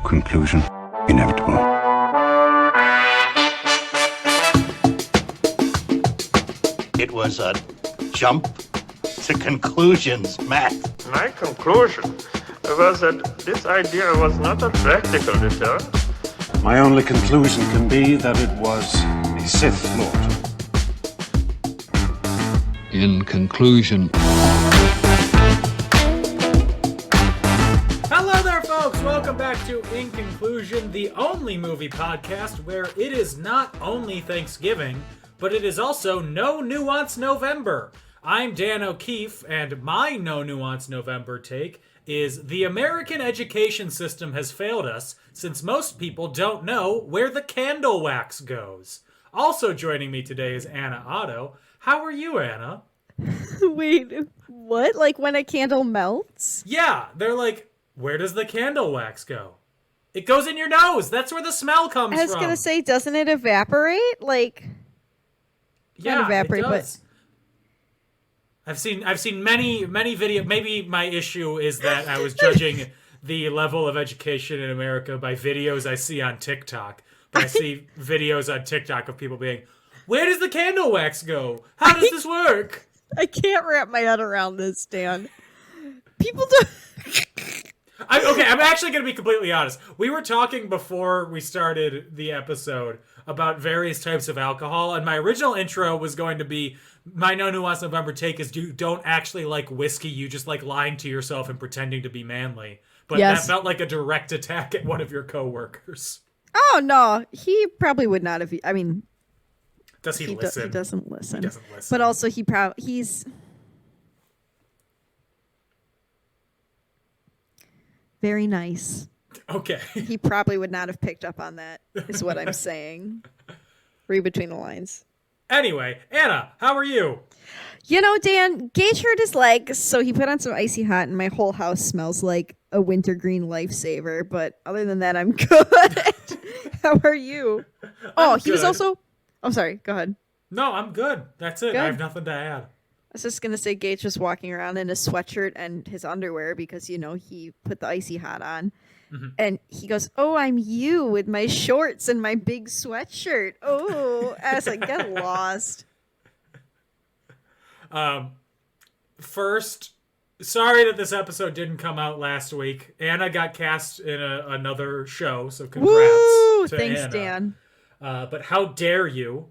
conclusion inevitable. It was a jump to conclusions, Matt. My conclusion was that this idea was not a practical deterrent. My only conclusion can be that it was a Sith Lord. In conclusion. Hello there, folks! Welcome back to In Conclusion, the only movie podcast where it is not only Thanksgiving, but it is also No Nuance November. I'm Dan O'Keefe, and my No Nuance November take is the American education system has failed us since most people don't know where the candle wax goes. Also joining me today is Anna Otto. How are you, Anna? Wait, what? Like when a candle melts? Yeah, they're like, where does the candle wax go? It goes in your nose. That's where the smell comes from. I was gonna say, doesn't it evaporate? Like, yeah, not evaporate, it does. But I've seen many video. Maybe my issue is that I was judging the level of education in America by videos I see on TikTok. But I see videos on TikTok of people being, where does the candle wax go? How does this work? I can't wrap my head around this, Dan. People do. I'm actually going to be completely honest. We were talking before we started the episode about various types of alcohol, and my original intro was going to be, my No Nuance November take is you don't actually like whiskey, you just like lying to yourself and pretending to be manly. But Yes. That felt like a direct attack at one of your coworkers. Oh no, he probably would not have. I mean, Does he listen? He doesn't listen. He doesn't listen. But also, he's very nice. Okay. He probably would not have picked up on that, is what I'm saying. Read between the lines. Anyway, Anna, how are you? You know, Dan, Gage hurt his leg, so he put on some icy hot, and my whole house smells like a wintergreen lifesaver. But other than that, I'm good. How are you? He was also... Oh, sorry. Go ahead. No, I'm good. That's it. Good. I have nothing to add. I was just going to say Gage was walking around in a sweatshirt and his underwear because, you know, he put the icy hot on. Mm-hmm. And he goes, oh, I'm you with my shorts and my big sweatshirt. Oh, I was like, get lost. First, sorry that this episode didn't come out last week. Anna got cast in another show, so congrats. Woo! To Thanks, Anna. Dan. But how dare you?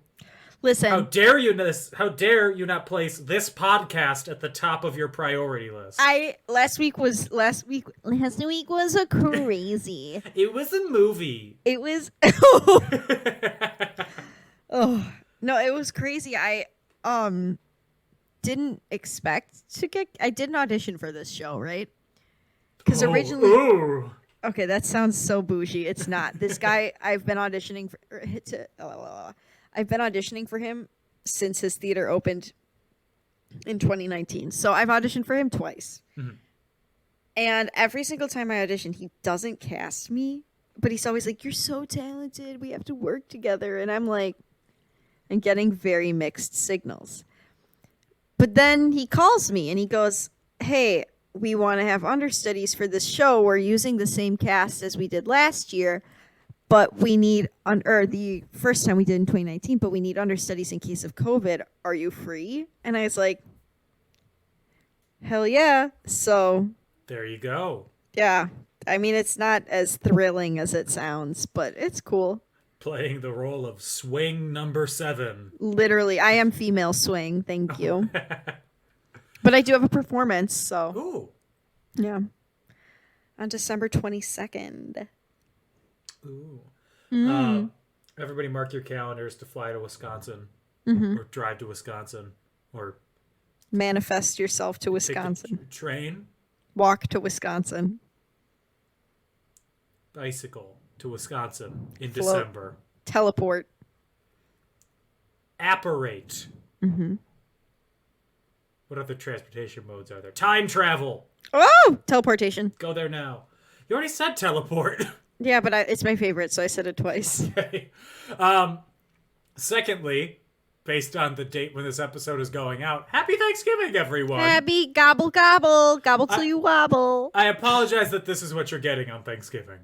Listen. How dare you not place this podcast at the top of your priority list? Last week was a crazy. It was a movie. It was Oh, no, it was crazy. I didn't expect to get I didn't audition for this show, right? Cuz originally Ooh. Okay, that sounds so bougie. It's not. This guy I've been auditioning for him since his theater opened in 2019. So I've auditioned for him twice. Mm-hmm. And every single time I audition, he doesn't cast me. But he's always like, you're so talented. We have to work together. And I'm like, I'm getting very mixed signals. But then he calls me and he goes, hey, we want to have understudies for this show. We're using the same cast as we did last year. But we need, or the first time we did in 2019, but we need understudies in case of COVID. Are you free? And I was like, hell yeah. So. There you go. Yeah. I mean, it's not as thrilling as it sounds, but it's cool. Playing the role of swing number 7. Literally, I am female swing. Thank you. But I do have a performance, so. Ooh. Yeah. On December 22nd. Ooh. Everybody mark your calendars to fly to Wisconsin or drive to Wisconsin or manifest yourself to Wisconsin. Train. Walk to Wisconsin. Bicycle to Wisconsin in Float. December. Teleport. Apparate. Mm-hmm. What other transportation modes are there? Time travel. Oh! Teleportation. Go there now. You already said teleport. Yeah, but it's my favorite, so I said it twice. Okay. Secondly, based on the date when this episode is going out, happy Thanksgiving, everyone. Happy gobble gobble. Gobble till you wobble. I apologize that this is what you're getting on Thanksgiving.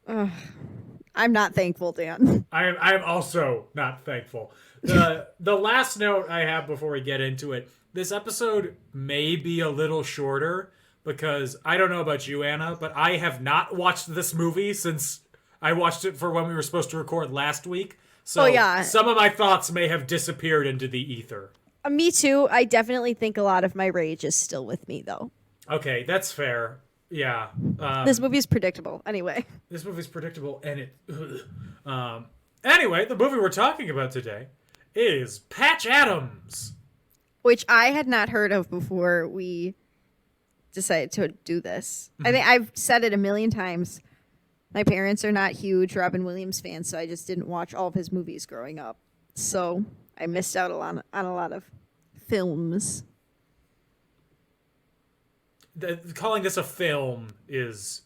I'm not thankful, Dan. I'm also not thankful. The last note I have before we get into it, this episode may be a little shorter because I don't know about you, Anna, but I have not watched this movie since I watched it for when we were supposed to record last week. So some of my thoughts may have disappeared into the ether. Me too. I definitely think a lot of my rage is still with me, though. Okay, that's fair. Yeah. This movie is predictable. Anyway. This movie's predictable, and it... Anyway, the movie we're talking about today is Patch Adams. Which I had not heard of before we decided to do this. I think I've said it a million times. My parents are not huge Robin Williams fans, so I just didn't watch all of his movies growing up. So I missed out on a lot of films. Calling this a film is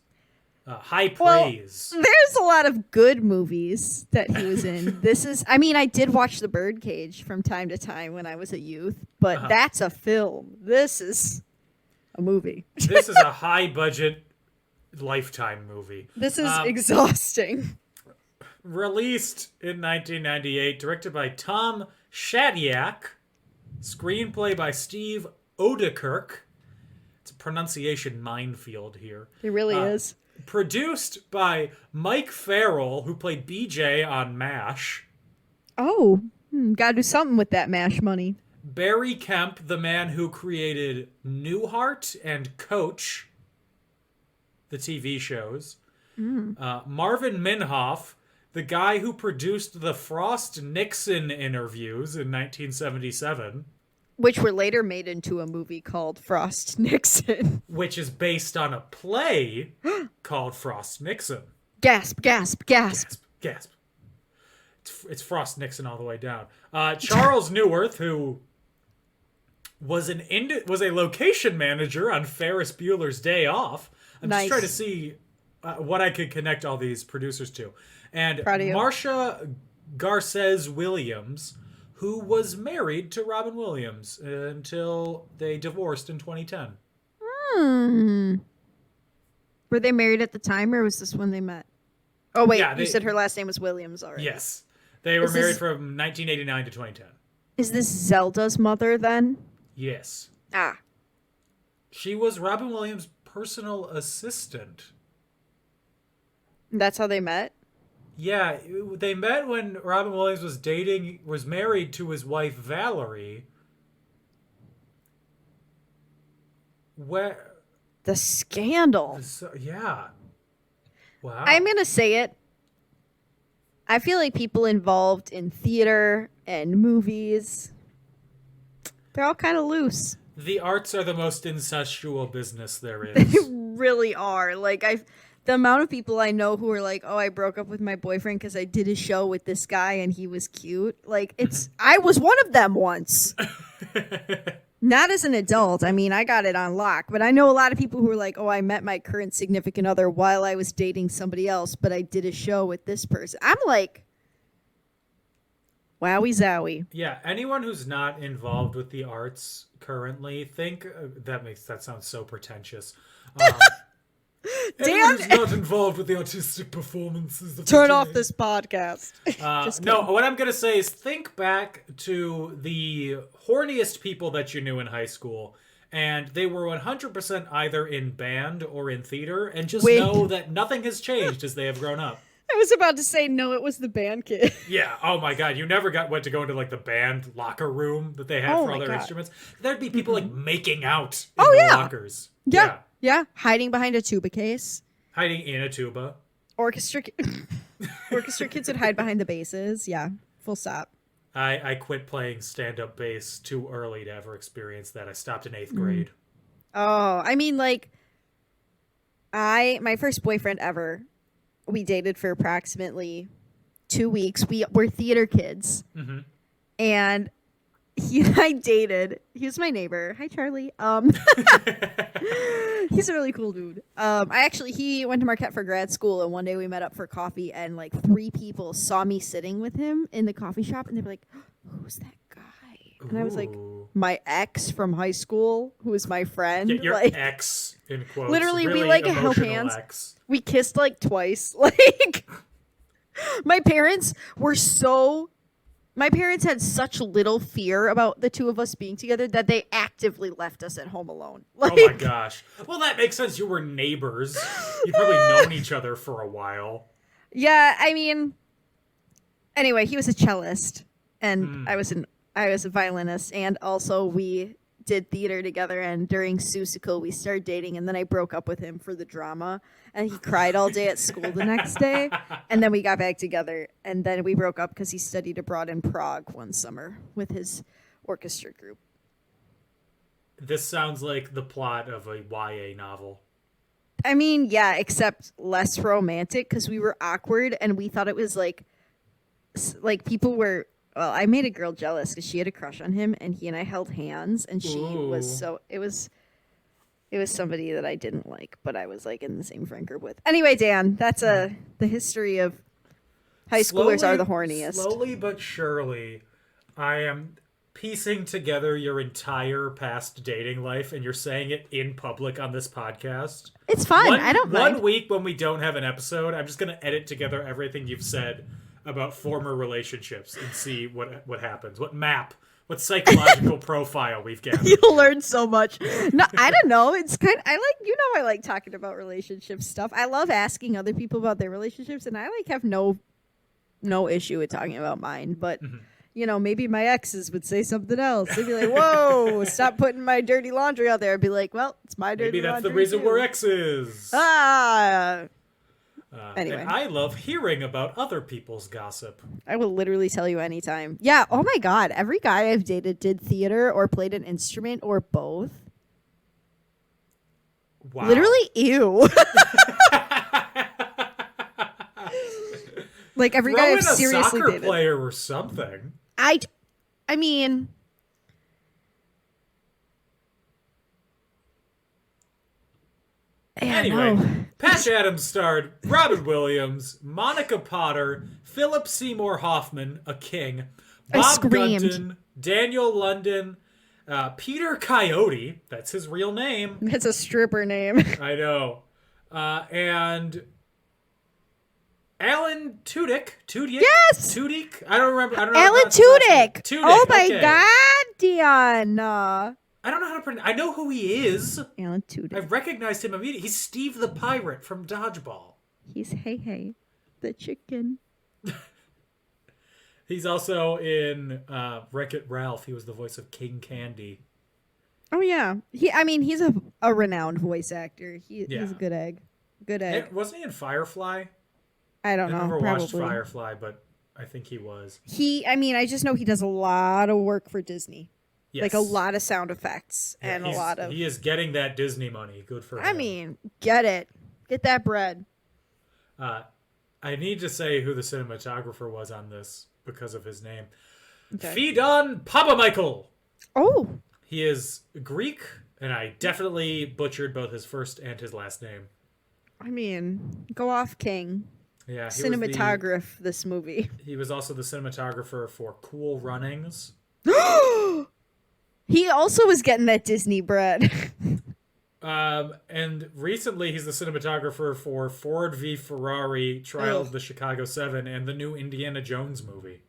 high praise. Well, there's a lot of good movies that he was in. I did watch The Birdcage from time to time when I was a youth, but that's a film. This is a movie. This is a high budget Lifetime movie. This is exhausting. Released in 1998, directed by Tom Shadyac, screenplay by Steve Odekirk. It's a pronunciation minefield here. It really is. Produced by Mike Farrell, who played BJ on MASH. Oh, gotta do something with that MASH money. Barry Kemp, the man who created Newhart and Coach, the TV shows. Marvin Minhoff, the guy who produced the Frost-Nixon interviews in 1977. Which were later made into a movie called Frost-Nixon. Which is based on a play called Frost-Nixon. Gasp, gasp, gasp. Gasp, gasp. It's Frost-Nixon all the way down. Charles Neuwirth, who was a location manager on Ferris Bueller's Day Off. I'm just trying to see what I could connect all these producers to. And Marcia Garces Williams, who was married to Robin Williams until they divorced in 2010. Were they married at the time, or was this when they met? Oh, wait, you said her last name was Williams already. Yes. They were married from 1989 to 2010. Is this Zelda's mother, then? Yes. Ah. She was Robin Williams' personal assistant. That's how they met? Yeah, they met when Robin Williams was married to his wife Valerie. Where the scandal. Yeah. Wow. I'm going to say it. I feel like people involved in theater and movies, they're all kind of loose. The arts are the most incestual business there is. They really are. Like, the amount of people I know who are like, oh, I broke up with my boyfriend because I did a show with this guy and he was cute. Like, I was one of them once. Not as an adult. I mean, I got it on lock. But I know a lot of people who are like, oh, I met my current significant other while I was dating somebody else, but I did a show with this person. I'm like, wowie zowie. Yeah, anyone who's not involved with the arts currently, that sounds so pretentious. Anyone who's not involved with the artistic performances. Turn off this podcast. No, what I'm going to say is think back to the horniest people that you knew in high school, and they were 100% either in band or in theater, and just know that nothing has changed as they have grown up. I was about to say, no, it was the band kid. Yeah, oh my god, you never went to go into like the band locker room that they had for all their instruments. There'd be people like making out in the lockers. Yeah, hiding behind a tuba case. Hiding in a tuba. Orchestra kids would hide behind the basses. Yeah, full stop. I quit playing stand-up bass too early to ever experience that. I stopped in 8th grade. Oh, I mean, like, my first boyfriend ever, we dated for approximately 2 weeks. We were theater kids. Mm-hmm. And he and I dated. He was my neighbor. Hi, Charlie. He's a really cool dude. He went to Marquette for grad school, and one day we met up for coffee, and like 3 people saw me sitting with him in the coffee shop, and they were like, "Who's that guy?" And I was like, Ooh. my ex from high school, who was my friend. Your like, ex, in quotes. literally, really we like held emotional hands. Ex. We kissed like twice. Like, my parents had such little fear about the two of us being together that they actively left us at home alone. Like, Oh my gosh. Well, that makes sense. You were neighbors. You'd probably known each other for a while. Yeah, I mean, anyway, he was a cellist, and I was a violinist, and also we did theater together. And during Seussical, we started dating, and then I broke up with him for the drama, and he cried all day at school the next day, and then we got back together, and then we broke up because he studied abroad in Prague one summer with his orchestra group. This sounds like the plot of a YA novel. I mean, yeah, except less romantic because we were awkward, and we thought it was like people were. Well, I made a girl jealous because she had a crush on him, and he and I held hands, and she was so. It was somebody that I didn't like, but I was like in the same friend group with. Anyway, Dan, that's the history of high schoolers are the horniest. Slowly but surely, I am piecing together your entire past dating life, and you're saying it in public on this podcast. It's fun. I don't mind. 1 week when we don't have an episode, I'm just going to edit together everything you've said about former relationships and see what happens. What psychological profile we've gathered. You'll learn so much. No, I don't know. It's I like talking about relationship stuff. I love asking other people about their relationships, and I have no issue with talking about mine. But maybe my exes would say something else. They'd be like, "Whoa, stop putting my dirty laundry out there." I'd be like, "Well, it's my dirty laundry." Maybe that's the reason we're exes. Anyway, and I love hearing about other people's gossip. I will literally tell you anytime. Yeah. Oh my God. Every guy I've dated did theater or played an instrument or both. Wow. Literally, ew. Like every guy I've seriously soccer dated. Player or something. I mean. Anyway, Patch Adams starred Robin Williams, Monica Potter, Phillip Seymour Hoffman, a king, Bob Gunton, Daniel London, Peter Coyote, that's his real name. That's a stripper name. I know. And Alan Tudyk. Yes! Tudyk? I don't remember. Alan Tudyk. Oh my okay. God, Dion. I don't know how to pronounce. I know who he is. Alan Tudyk. I recognized him immediately. He's Steve the Pirate from Dodgeball. He's Hey the chicken. He's also in Wreck-It Ralph. He was the voice of King Candy. Oh yeah. He's a renowned voice actor. He's a good egg. Good egg. Wasn't he in Firefly? I don't know. I never probably. watched Firefly, but I think he was. I just know he does a lot of work for Disney. Yes. Like a lot of sound effects and a lot of... He is getting that Disney money. Good for him. Get it. Get that bread. I need to say who the cinematographer was on this because of his name. Okay. Fedon Papamichael. Oh. He is Greek, and I definitely butchered both his first and his last name. Go off, King. Yeah, Cinematograph this movie. He was also the cinematographer for Cool Runnings. He also was getting that Disney bread. And recently he's the cinematographer for Ford v Ferrari, Trial of the Chicago 7, and the new Indiana Jones movie.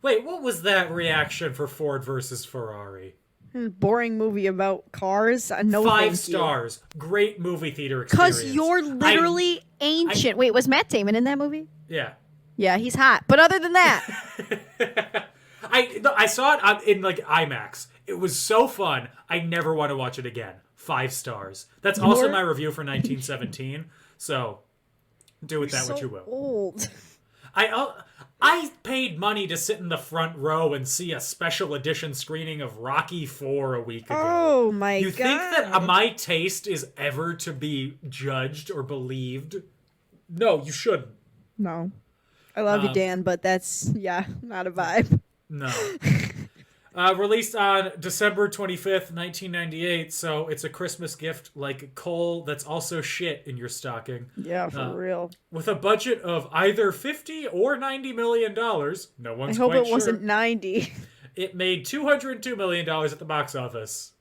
Wait, what was that reaction for Ford versus Ferrari? Boring movie about cars. No, 5 stars. Great movie theater experience. Because you're literally ancient. Wait, was Matt Damon in that movie? Yeah. Yeah, he's hot. But other than that... I saw it in like IMAX. It was so fun. I never want to watch it again. 5 stars. That's also my review for 1917. So do with that what you will. Old. I paid money to sit in the front row and see a special edition screening of Rocky IV a week ago. Oh my God. You think that my taste is ever to be judged or believed? No, you shouldn't. No. I love you, Dan, but that's, not a vibe. No. Released on December 25th, 1998, so it's a Christmas gift like coal that's also shit in your stocking. Yeah, for real. With a budget of either $50 or $90 million. No one's quite sure. I hope it wasn't 90. It made $202 million at the box office.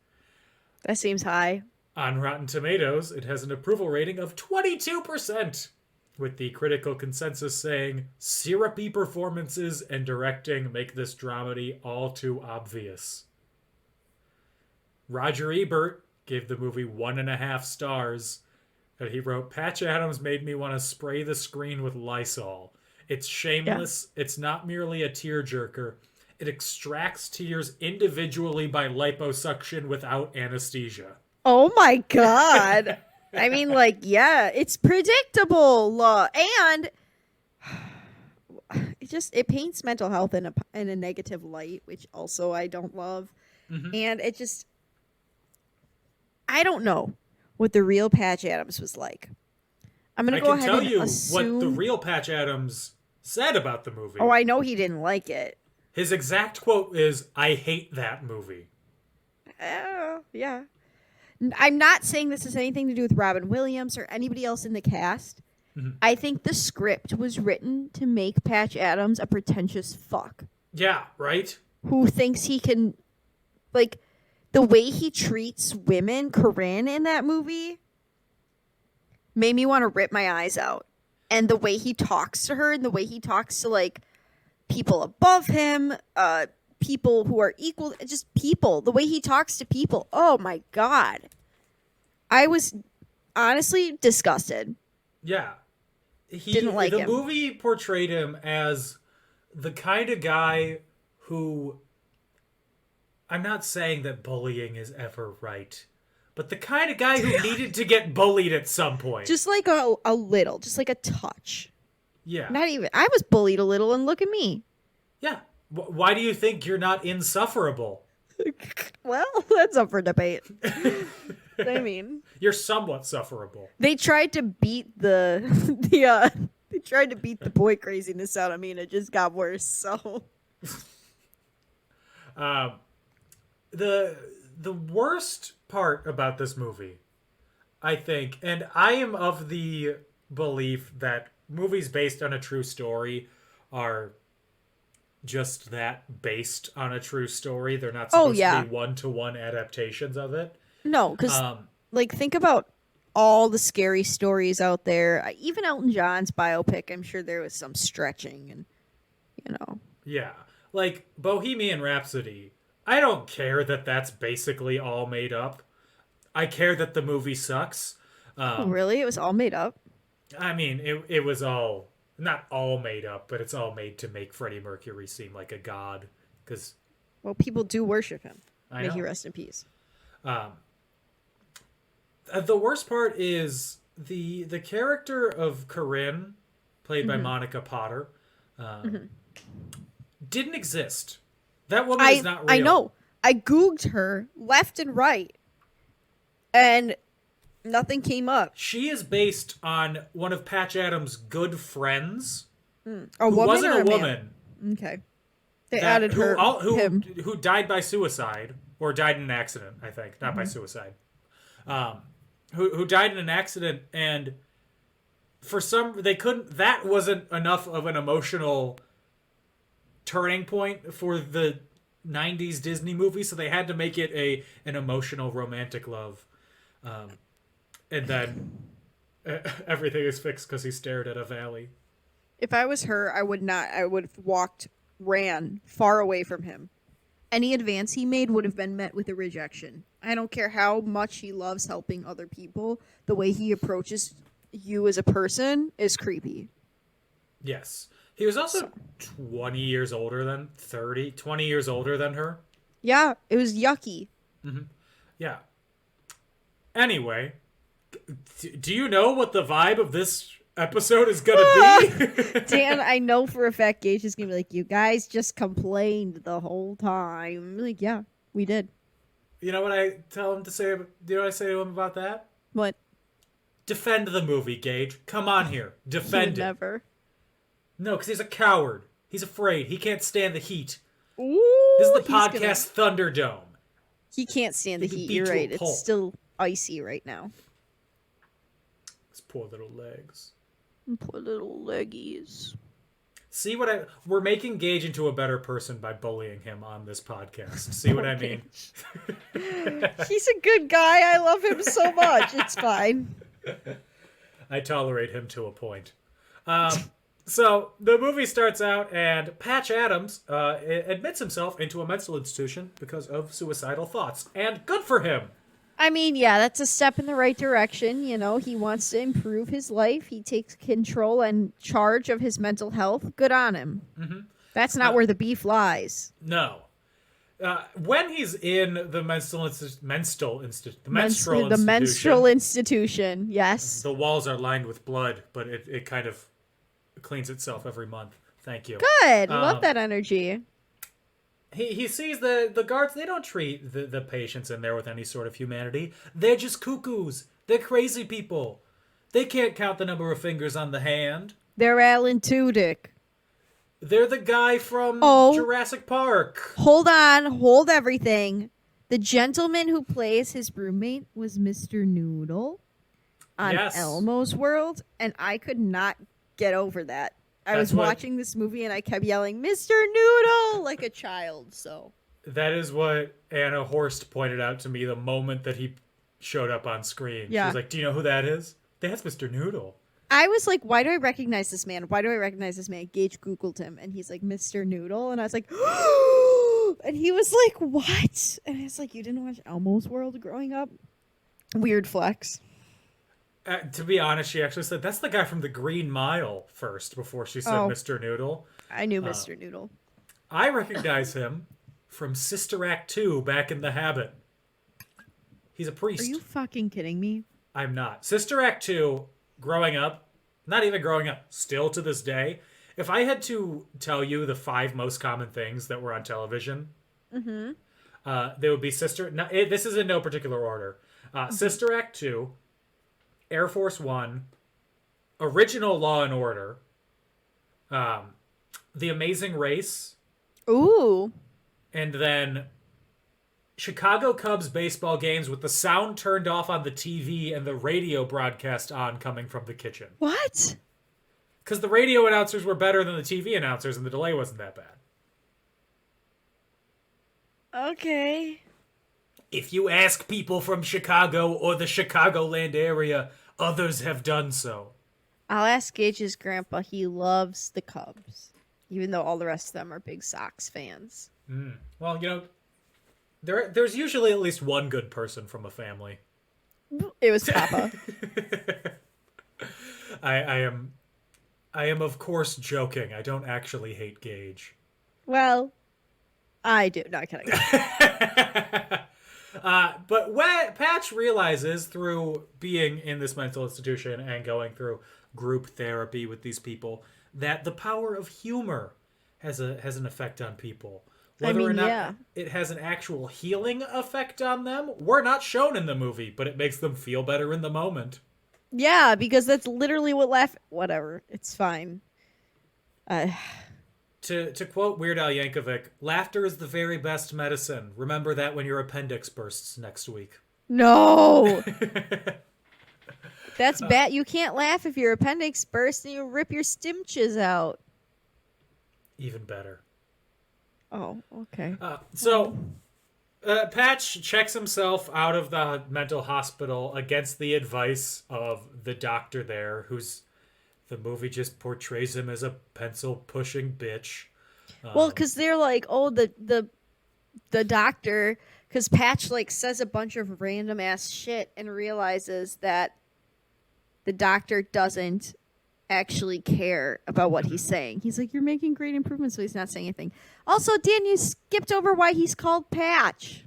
That seems high. On Rotten Tomatoes, it has an approval rating of 22%, with the critical consensus saying, syrupy performances and directing make this dramedy all too obvious. Roger Ebert gave the movie 1.5 stars, and he wrote, Patch Adams made me want to spray the screen with Lysol. It's shameless. Yeah. It's not merely a tearjerker. It extracts tears individually by liposuction without anesthesia. Oh my God. I mean, like, yeah, it's predictable. And it paints mental health in a negative light, which also I don't love. Mm-hmm. And it just, I don't know what the real Patch Adams was like. I'm going to go ahead and assume... I can tell you what the real Patch Adams said about the movie. Oh, I know he didn't like it. His exact quote is, I hate that movie. Yeah. I'm not saying this has anything to do with Robin Williams or anybody else in the cast. Mm-hmm. I think the script was written to make Patch Adams a pretentious fuck. Yeah, right? Who thinks he can... Like, the way he treats women, Corinne, in that movie, made me want to rip my eyes out. And the way he talks to her and the way he talks to, like, people above him, people who are equal, just people, the way he talks to people. Oh my God. I was honestly disgusted. Yeah. Didn't like him. The movie portrayed him as the kind of guy who, I'm not saying that bullying is ever right, but the kind of guy who needed to get bullied at some point. Just like a little, just like a touch. Yeah. Not even, I was bullied a little and look at me. Yeah. Why do you think you're not insufferable? Well, that's up for debate. I mean, you're somewhat sufferable. They tried to beat they tried to beat the boy craziness out of me, and it just got worse. So, the worst part about this movie, I think, and I am of the belief that movies based on a true story are just that, based on a true story. They're not supposed to be one-to-one adaptations of it. No, because like, think about all the scary stories out there. Even Elton John's biopic, I'm sure there was some stretching, and Yeah, like Bohemian Rhapsody. I don't care that that's basically all made up. I care that the movie sucks. Oh, really? It was all made up? I mean, it was all... Not all made up, but it's all made to make Freddie Mercury seem like a god. Because, well, people do worship him. May he rest in peace. The worst part is the character of Corinne, played by Monica Potter, didn't exist. That woman is not real. I know. I Googled her left and right, and nothing came up. She is based on one of Patch Adams' good friends. A woman wasn't or a woman. Man? Okay. They added him. Who died by suicide, or died in an accident, I think. Not by suicide. Who died in an accident, and for that wasn't enough of an emotional turning point for the 90s Disney movie, so they had to make it an emotional romantic love. And then everything is fixed because he stared at a valley. If I was her, I would have ran far away from him. Any advance he made would have been met with a rejection. I don't care how much he loves helping other people. The way he approaches you as a person is creepy. Yes. He was also 20 years older than 20 years older than her. Yeah, it was yucky. Mm-hmm. Yeah. Anyway, do you know what the vibe of this episode is going to be? Dan, I know for a fact Gage is going to be like, you guys just complained the whole time. I'm like, yeah, we did. You know what I tell him to say? Do you know what I say to him about that? What? Defend the movie, Gage. Come on here. Defend it. Never. No, because he's a coward. He's afraid. He can't stand the heat. Ooh, this is the podcast Thunderdome. He can't stand the heat. You're right. It's still icy right now. His poor little legs. Poor little leggies. See what we're making Gage into a better person by bullying him on this podcast. See what I mean? He's a good guy. I love him so much. It's fine. I tolerate him to a point. So the movie starts out, and Patch Adams admits himself into a mental institution because of suicidal thoughts. And good for him. I mean, yeah, that's a step in the right direction. You know, he wants to improve his life. He takes control and charge of his mental health. Good on him. Mm-hmm. That's not where the beef lies. No. When he's in the menstrual institution, yes. The walls are lined with blood, but it kind of cleans itself every month. Thank you. Good. Love that energy. He sees the guards. They don't treat the patients in there with any sort of humanity. They're just cuckoos. They're crazy people. They can't count the number of fingers on the hand. They're Alan Tudyk. They're the guy from Jurassic Park. Hold on. Hold everything. The gentleman who plays his roommate was Mr. Noodle on Elmo's World, and I could not get over that. I was watching this movie and I kept yelling, Mr. Noodle, like a child, so. That is what Anna Horst pointed out to me the moment that he showed up on screen. Yeah. She was like, do you know who that is? That's Mr. Noodle. I was like, why do I recognize this man? Why do I recognize this man? Gage Googled him and he's like, Mr. Noodle. And I was like, and he was like, what? And I was like, you didn't watch Elmo's World growing up? Weird flex. To be honest, she actually said, that's the guy from the Green Mile first, before she said Mr. Noodle. I knew Mr. Noodle. I recognize him from Sister Act 2, Back in the Habit. He's a priest. Are you fucking kidding me? I'm not. Sister Act 2, growing up, not even growing up, still to this day, if I had to tell you the 5 most common things that were on television, they would be this is in no particular order. Sister Act 2, Air Force One, original Law and Order, The Amazing Race. Ooh. And then Chicago Cubs baseball games with the sound turned off on the TV and the radio broadcast on coming from the kitchen. What? Because the radio announcers were better than the TV announcers and the delay wasn't that bad. Okay. If you ask people from Chicago or the Chicagoland area, others have done so. I'll ask Gage's grandpa. He loves the Cubs, even though all the rest of them are big Sox fans. Well, you know, there's usually at least one good person from a family. It was Papa. I am of course joking. I don't actually hate Gage. Well, I do. No, I'm kidding. But what Patch realizes through being in this mental institution and going through group therapy with these people that the power of humor has an effect on people. Whether or not it has an actual healing effect on them, we're not shown in the movie, but it makes them feel better in the moment. Yeah, because that's literally what whatever. It's fine. To quote Weird Al Yankovic, laughter is the very best medicine. Remember that when your appendix bursts next week. No! That's bad. You can't laugh if your appendix bursts and you rip your stimches out. Even better. Oh, okay. So Patch checks himself out of the mental hospital against the advice of the doctor there, who's... The movie just portrays him as a pencil-pushing bitch. Well, because they're like, oh, the doctor... Because Patch, like, says a bunch of random-ass shit and realizes that the doctor doesn't actually care about what he's saying. He's like, you're making great improvements, so he's not saying anything. Also, Dan, you skipped over why he's called Patch.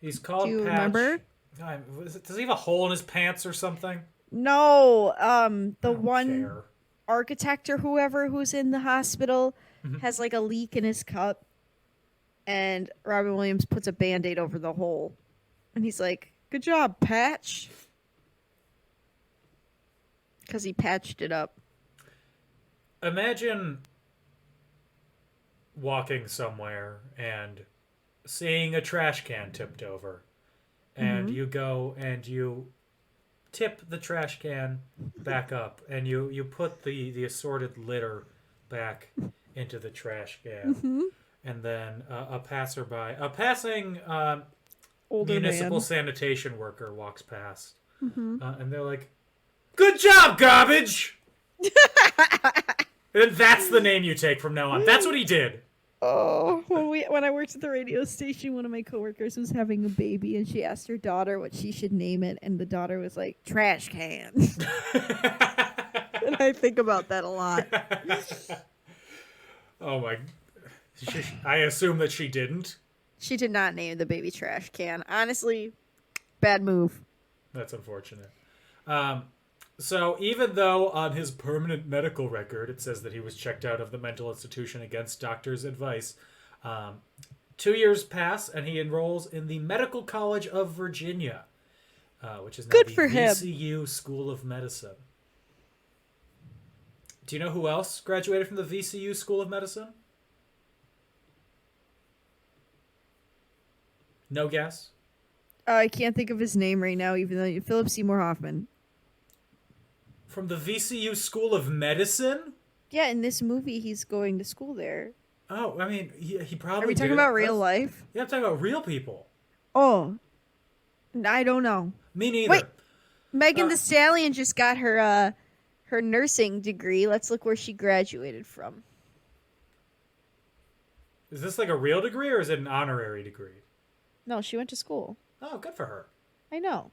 He's called Patch. Do you remember? Does he have a hole in his pants or something? No, the one architect or whoever who's in the hospital has like a leak in his cup, and Robin Williams puts a Band-Aid over the hole, and he's like, "Good job, Patch," because he patched it up. Imagine walking somewhere and seeing a trash can tipped over, and you go and you tip the trash can back up, and you put the assorted litter back into the trash can. And then a passing Older municipal man. sanitation worker walks past. And they're like, "Good job, garbage!" And that's the name you take from now on. That's what he did. Oh, when I worked at the radio station, one of my coworkers was having a baby, and she asked her daughter what she should name it, and the daughter was like, "Trash can." And I think about that a lot. Oh my! I assume that she didn't. She did not name the baby Trash Can. Honestly, bad move. That's unfortunate. So even though on his permanent medical record it says that he was checked out of the mental institution against doctor's advice, 2 years pass and he enrolls in the Medical College of Virginia, which is now Good the for him. VCU School of Medicine. Do you know who else graduated from the VCU School of Medicine? No guess? I can't think of his name right now, even though Phillip Seymour Hoffman. From the VCU School of Medicine? Yeah, in this movie, he's going to school there. Oh, I mean, he probably Are we talking did about it. real life? Yeah, I'm talking about real people. Oh, I don't know. Me neither. Wait, Megan Thee Stallion just got her nursing degree. Let's look where she graduated from. Is this like a real degree or is it an honorary degree? No, she went to school. Oh, good for her. I know.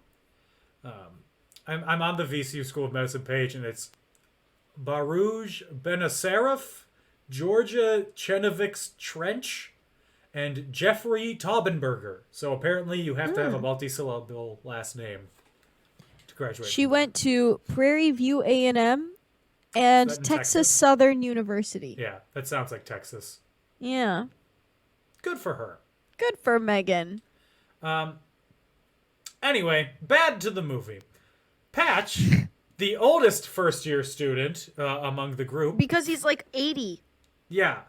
I'm on the VCU School of Medicine page, and it's Baruj Benacerraf, Georgia Chenevik's Trench, and Jeffrey Taubenberger. So apparently you have to have a multi-syllable last name to graduate. She went to Prairie View A&M and Is that in Texas Texas? Southern University. Yeah, that sounds like Texas. Yeah. Good for her. Good for Megan. Anyway, bad to the movie. Patch, the oldest first-year student among the group. Because he's like 80. Yeah.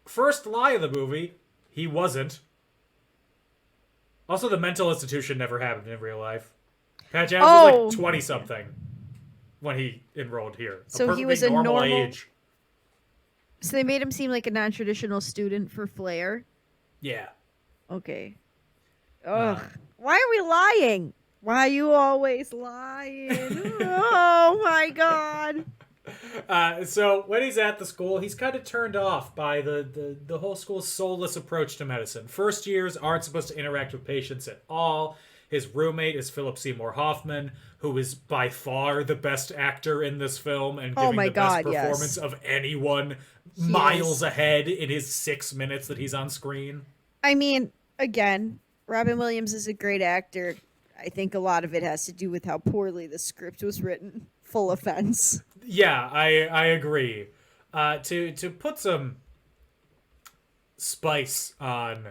First lie of the movie, he wasn't. Also, the mental institution never happened in real life. Patch Adams was like 20-something when he enrolled here. So he was a normal normal- age. So they made him seem like a non-traditional student for flair. Yeah. Okay. Ugh. Why are we lying? Why are you always lying? Oh my god. So when he's at the school, he's kind of turned off by the whole school's soulless approach to medicine. First years aren't supposed to interact with patients at all. His roommate is Phillip Seymour Hoffman, who is by far the best actor in this film and giving the best performance of anyone miles ahead in his 6 minutes that he's on screen. I mean, again, Robin Williams is a great actor. I think a lot of it has to do with how poorly the script was written. Full offense. Yeah, I agree. To put some spice on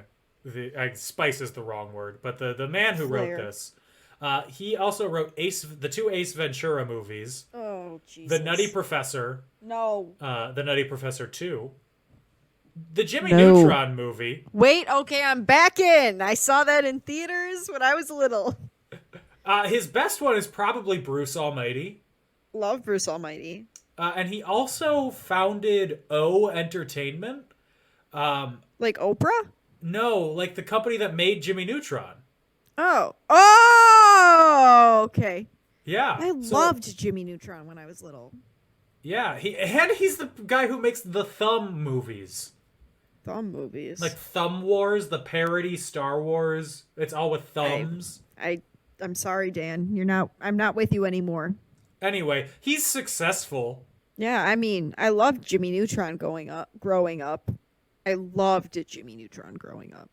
the spice is the wrong word, but the man who wrote this, he also wrote the two Ace Ventura movies. Oh, Jesus. The Nutty Professor. No. The Nutty Professor 2. The Jimmy Neutron movie. Wait, okay, I'm back in. I saw that in theaters when I was little. His best one is probably Bruce Almighty. Love Bruce Almighty. And he also founded O Entertainment. Like Oprah? No, like the company that made Jimmy Neutron. Oh. Oh, okay. Yeah. I loved Jimmy Neutron when I was little. Yeah, he's the guy who makes the Thumb movies. Thumb movies. Like Thumb Wars, the parody Star Wars. It's all with thumbs. I'm sorry, Dan. I'm not with you anymore. Anyway, he's successful. Yeah, I mean, I loved Jimmy Neutron growing up. I loved Jimmy Neutron growing up.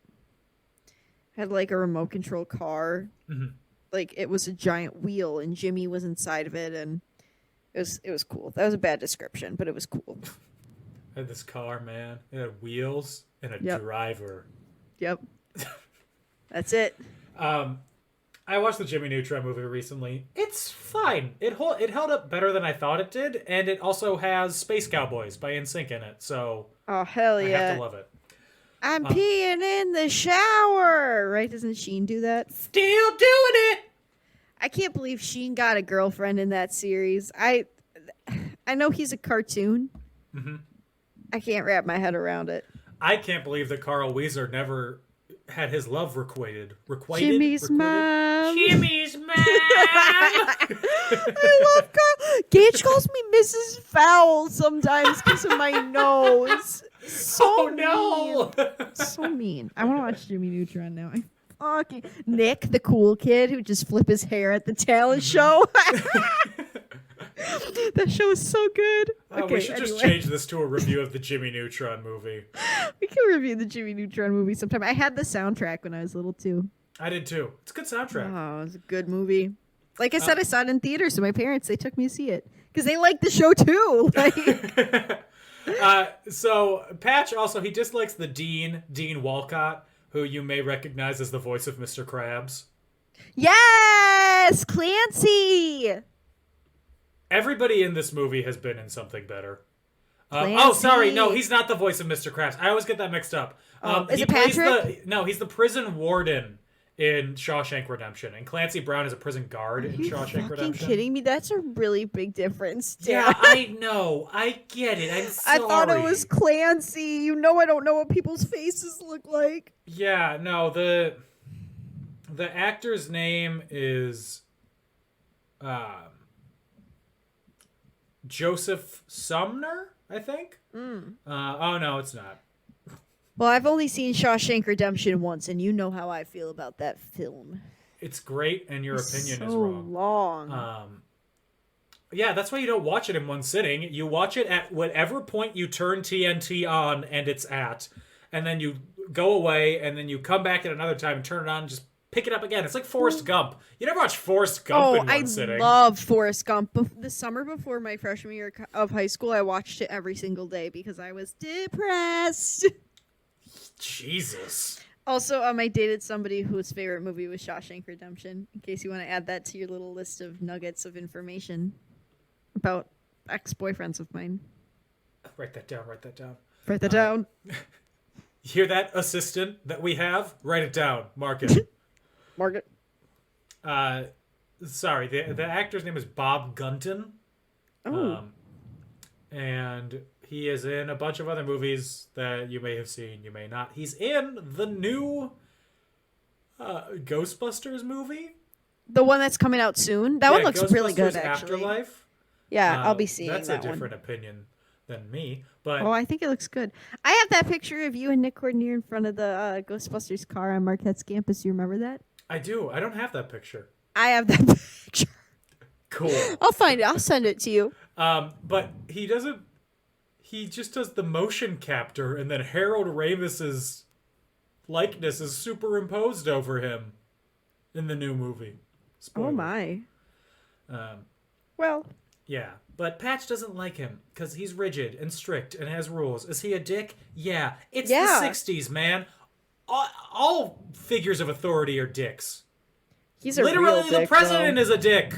Had like a remote control car. Mm-hmm. Like it was a giant wheel and Jimmy was inside of it and it was cool. That was a bad description, but it was cool. I had this car, man. It had wheels and a driver. Yep. That's it. I watched the Jimmy Neutron movie recently. It's fine. It held up better than I thought it did, and it also has Space Cowboys by NSYNC in it, so oh hell yeah. I have to love it. I'm peeing in the shower, right? Doesn't Sheen do that? Still doing it. I can't believe Sheen got a girlfriend in that series. I know he's a cartoon, I can't wrap my head around it. I can't believe that Carl Weezer never had his love requited. Jimmy's mom. Jimmy's mom. I love Carl. Gage calls me Mrs. Fowl sometimes because of my nose. So no. mean. So mean. I want to watch Jimmy Neutron now. Okay. Nick, the cool kid who just flip his hair at the talent show. That show is so good. Okay, we should just change this to a review of the Jimmy Neutron movie. We can review the Jimmy Neutron movie sometime. I had the soundtrack when I was little too. I did too. It's a good soundtrack. Oh, it was a good movie. Like I said, I saw it in theaters, so my parents, they took me to see it because they liked the show too. So Patch also, he dislikes the Dean Walcott, who you may recognize as the voice of Mr. Krabs. Yes, Clancy. Everybody in this movie has been in something better. Clancy. Sorry, no, he's not the voice of Mr. Krabs. I always get that mixed up. Is it Patrick? He's the prison warden in Shawshank Redemption, and Clancy Brown is a prison guard in Shawshank Redemption. Are you kidding me? That's a really big difference. Yeah, I know. I get it. I'm sorry. I thought it was Clancy. You know I don't know what people's faces look like. Yeah, no, the actor's name is Joseph Sumner, I think. Oh no, it's not. Well, I've only seen Shawshank Redemption once, and you know how I feel about that film. It's great, and your opinion is so wrong. Long. Yeah, that's why you don't watch it in one sitting. You watch it at whatever point you turn TNT on and it's at, and then you go away, and then you come back at another time and turn it on and just pick it up again. It's like Forrest Gump. You never watch Forrest Gump in one sitting. I love Forrest Gump. The summer before my freshman year of high school, I watched it every single day because I was depressed. Jesus. Also, I dated somebody whose favorite movie was Shawshank Redemption, in case you want to add that to your little list of nuggets of information about ex-boyfriends of mine. Write that down. Write that down. Hear that, assistant that we have? Write it down. Mark it. Mark it. Sorry, the actor's name is Bob Gunton. Oh. And he is in a bunch of other movies that you may have seen, you may not. He's in the new Ghostbusters movie. The one that's coming out soon? That one looks really good, actually. Afterlife. Yeah, I'll be seeing that's that a different opinion than me. But I think it looks good. I have that picture of you and Nick Cordonier in front of the Ghostbusters car on Marquette's campus. You remember that? I do. I don't have that picture. I have that picture. Cool. I'll find it. I'll send it to you. But he doesn't. He just does the motion capture, and then Harold Ramis's likeness is superimposed over him in the new movie. Spoiler. Oh my. Well. Yeah, but Patch doesn't like him because he's rigid and strict and has rules. Is he a dick? Yeah. It's the 60s, man. All figures of authority are dicks. He's a Literally, real dick, the president though. is a dick.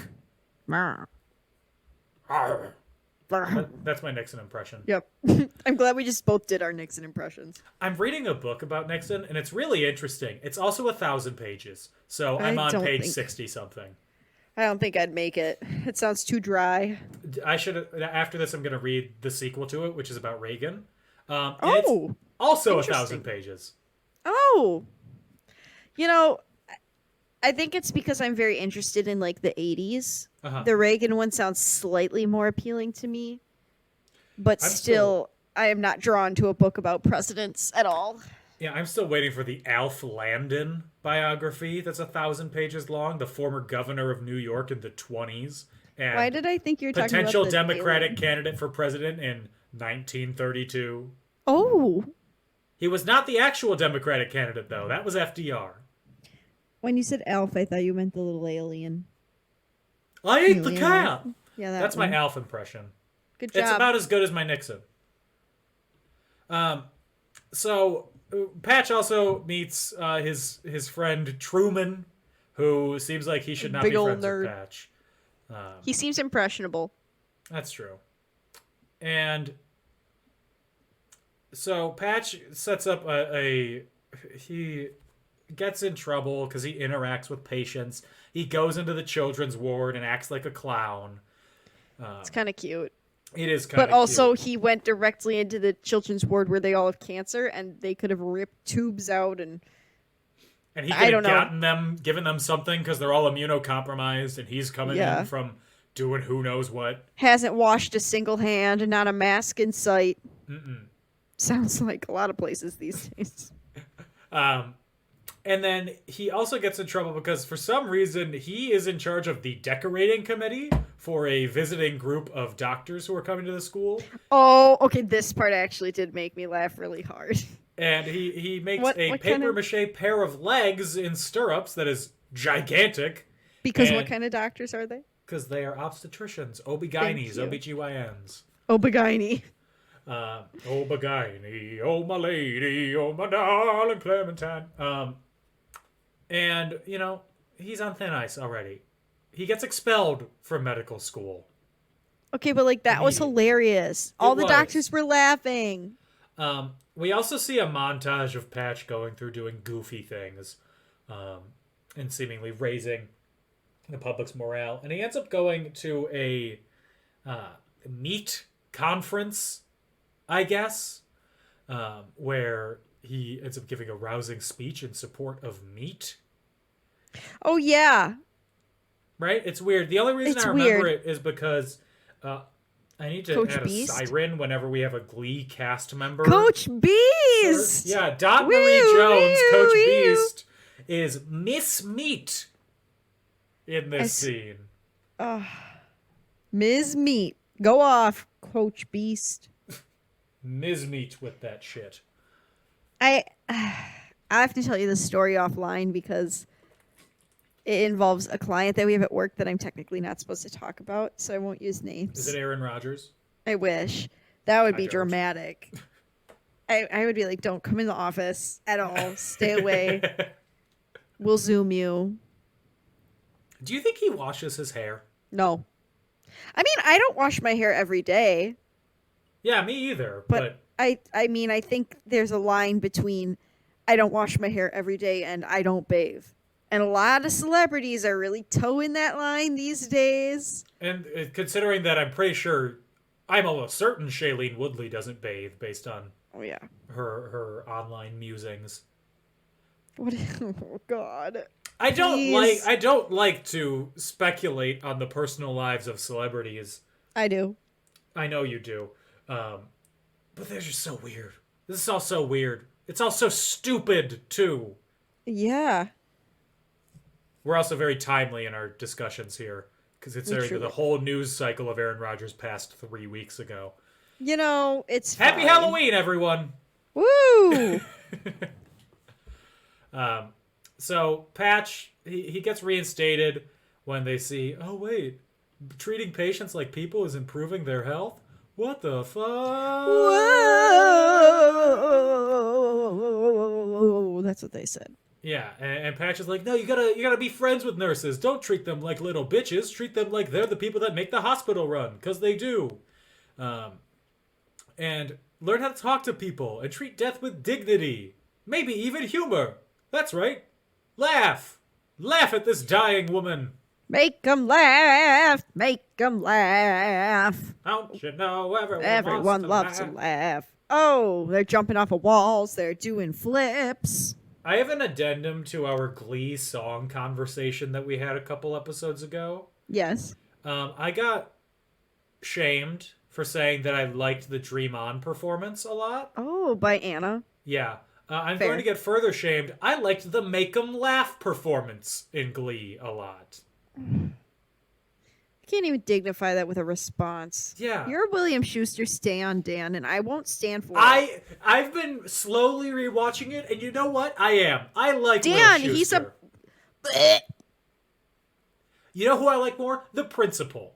Arr. That's my Nixon impression. Yep. I'm glad we just both did our Nixon impressions. I'm reading a book about Nixon, and it's really interesting. It's also 1,000 pages, so I'm on page 60-something. I don't think I'd make it. It sounds too dry. I should. After this, I'm going to read the sequel to it, which is about Reagan. Oh, it's also 1,000 pages. Oh, I think it's because I'm very interested in like the 80s. The Reagan one sounds slightly more appealing to me, but still, I am not drawn to a book about presidents at all. Yeah, I'm still waiting for the Alf Landon biography that's 1,000 pages long, the former governor of New York in the 20s. And why did I think you were talking about potential the Democratic candidate for president in 1932? Oh. He was not the actual Democratic candidate, though. That was FDR. When you said Alf, I thought you meant the little alien. I ate the cat! Yeah, that's my Alf impression. Good job. It's about as good as my Nixon. So Patch also meets his friend Truman, who seems like he should not be friends with Patch. He seems impressionable. That's true. And so Patch sets up he gets in trouble because he interacts with patients. He goes into the children's ward and acts like a clown. It's kind of cute. It is kind of But also, he went directly into the children's ward where they all have cancer, and they could have ripped tubes out and he could have given them something because they're all immunocompromised, and he's coming in from doing who knows what. Hasn't washed a single hand and not a mask in sight. Sounds like a lot of places these days. And then he also gets in trouble because for some reason he is in charge of the decorating committee for a visiting group of doctors who are coming to the school. Oh, okay. This part actually did make me laugh really hard. And he makes a papier-mâché pair of legs in stirrups that is gigantic. Because what kind of doctors are they? Because they are obstetricians, OB-GYNs, OB-GYNs. OB-GYN. OB-GYN, oh my lady, oh my darling Clementine. And, you know, he's on thin ice already. He gets expelled from medical school. Okay, but like that was hilarious. All the doctors were laughing. We also see a montage of Patch going through doing goofy things and seemingly raising the public's morale. And he ends up going to a meat conference, I guess, where he ends up giving a rousing speech in support of meat. Oh, yeah. Right? It's weird. The only reason I remember it is because I need to Coach add Beast? a siren whenever we have a Glee cast member. Coach Beast! Yeah, Dot Marie Jones, Coach Beast, is Miss Meat in this scene. Ms. Meat. Go off, Coach Beast. Ms. Meat with that shit. I have to tell you this story offline because it involves a client that we have at work that I'm technically not supposed to talk about, so I won't use names. Is it Aaron Rodgers? I wish. That would be dramatic. I would be like, don't come in the office at all. Stay away. We'll Zoom you. Do you think he washes his hair? No. I mean, I don't wash my hair every day. Yeah, me either. But I mean, I think there's a line between I don't wash my hair every day and I don't bathe. And a lot of celebrities are really toeing that line these days. And considering that I'm pretty sure, I'm almost certain Shailene Woodley doesn't bathe based on her online musings. What? Oh, God. I don't like to speculate on the personal lives of celebrities. I do. I know you do. But they're just so weird. This is all so weird. It's all so stupid, too. Yeah. We're also very timely in our discussions here, because considering the whole news cycle of Aaron Rodgers passed 3 weeks ago. You know, it's Happy fine. Halloween, everyone! Woo! So, Patch, he gets reinstated when they see, oh, wait, treating patients like people is improving their health? What the fuck? Whoa! That's what they said. Yeah, and Patch is like, no, you gotta be friends with nurses. Don't treat them like little bitches. Treat them like they're the people that make the hospital run, because they do. And learn how to talk to people and treat death with dignity. Maybe even humor. That's right. Laugh. Laugh at this dying woman. Make them laugh. Make them laugh. Don't you know everyone loves to laugh. Oh, they're jumping off of walls. They're doing flips. I have an addendum to our Glee song conversation that we had a couple episodes ago. Yes. I got shamed for saying that I liked the Dream On performance a lot. Oh, by Anna. Yeah. I'm going to get further shamed. I liked the Make 'em Laugh performance in Glee a lot. I can't even dignify that with a response. Yeah. You're a William Schuster stay-on, Dan, and I won't stand for it. I've been slowly rewatching it, and you know what? I am. I like Dan, Will Schuster. You know who I like more? The principal.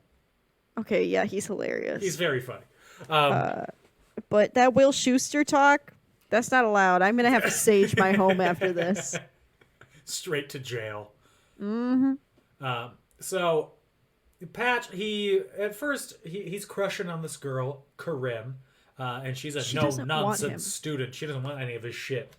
Okay, yeah, he's hilarious. He's very funny. But that Will Schuster talk, that's not allowed. I'm going to have to sage my home after this. Straight to jail. Mm-hmm. So, Patch, at first, he's crushing on this girl, Corinne, and she's a no-nonsense student. She doesn't want any of his shit.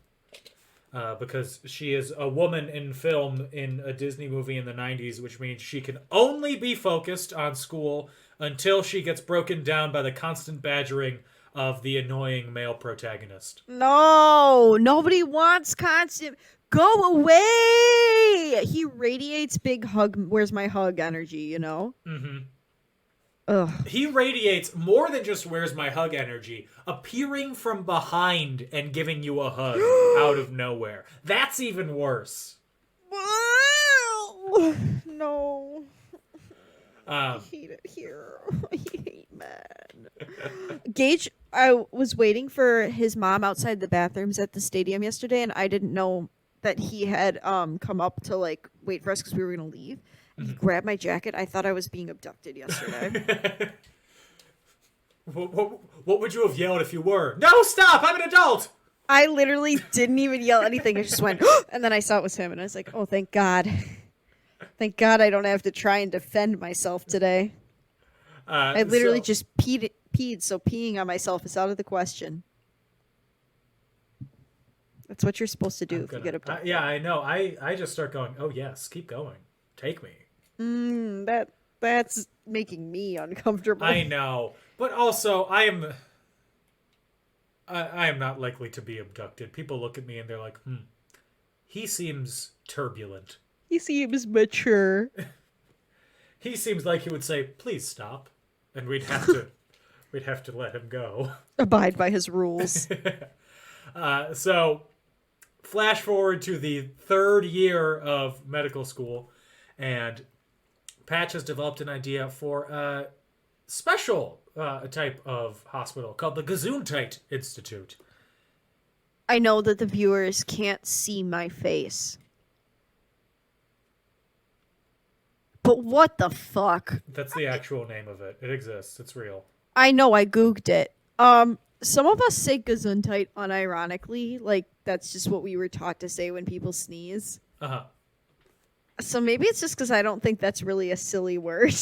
because she is a woman in film in a Disney movie in the 90s, which means she can only be focused on school until she gets broken down by the constant badgering of the annoying male protagonist. No, nobody wants constant. Go away! He radiates big hug, where's my hug energy, you know? Mm-hmm. Ugh. He radiates more than just where's my hug energy, appearing from behind and giving you a hug out of nowhere. That's even worse. No. I hate it here. I hate man. Gage, I was waiting for his mom outside the bathrooms at the stadium yesterday, and I didn't know that he had come up to like wait for us because we were gonna leave. And he grabbed my jacket. I thought I was being abducted yesterday. What would you have yelled if you were? No, stop! I'm an adult! I literally didn't even yell anything. I just went, and then I saw it was him, and I was like, oh, thank God. Thank God I don't have to try and defend myself today. I literally just peed, so peeing on myself is out of the question. That's what you're supposed to do if you get abducted. Yeah, I know. I just start going, oh, yes, keep going. Take me. That's making me uncomfortable. I know. But also, I am not likely to be abducted. People look at me and they're like, he seems turbulent. He seems mature. He seems like he would say, please stop. And we'd have to let him go. Abide by his rules. So, flash forward to the third year of medical school, and Patch has developed an idea for a special type of hospital called the Gesundheit Institute. I know that the viewers can't see my face. But what the fuck? That's the actual name of it. It exists. It's real. I know, I googled it. Some of us say Gesundheit unironically, like that's just what we were taught to say when people sneeze. Uh-huh. So maybe it's just because I don't think that's really a silly word.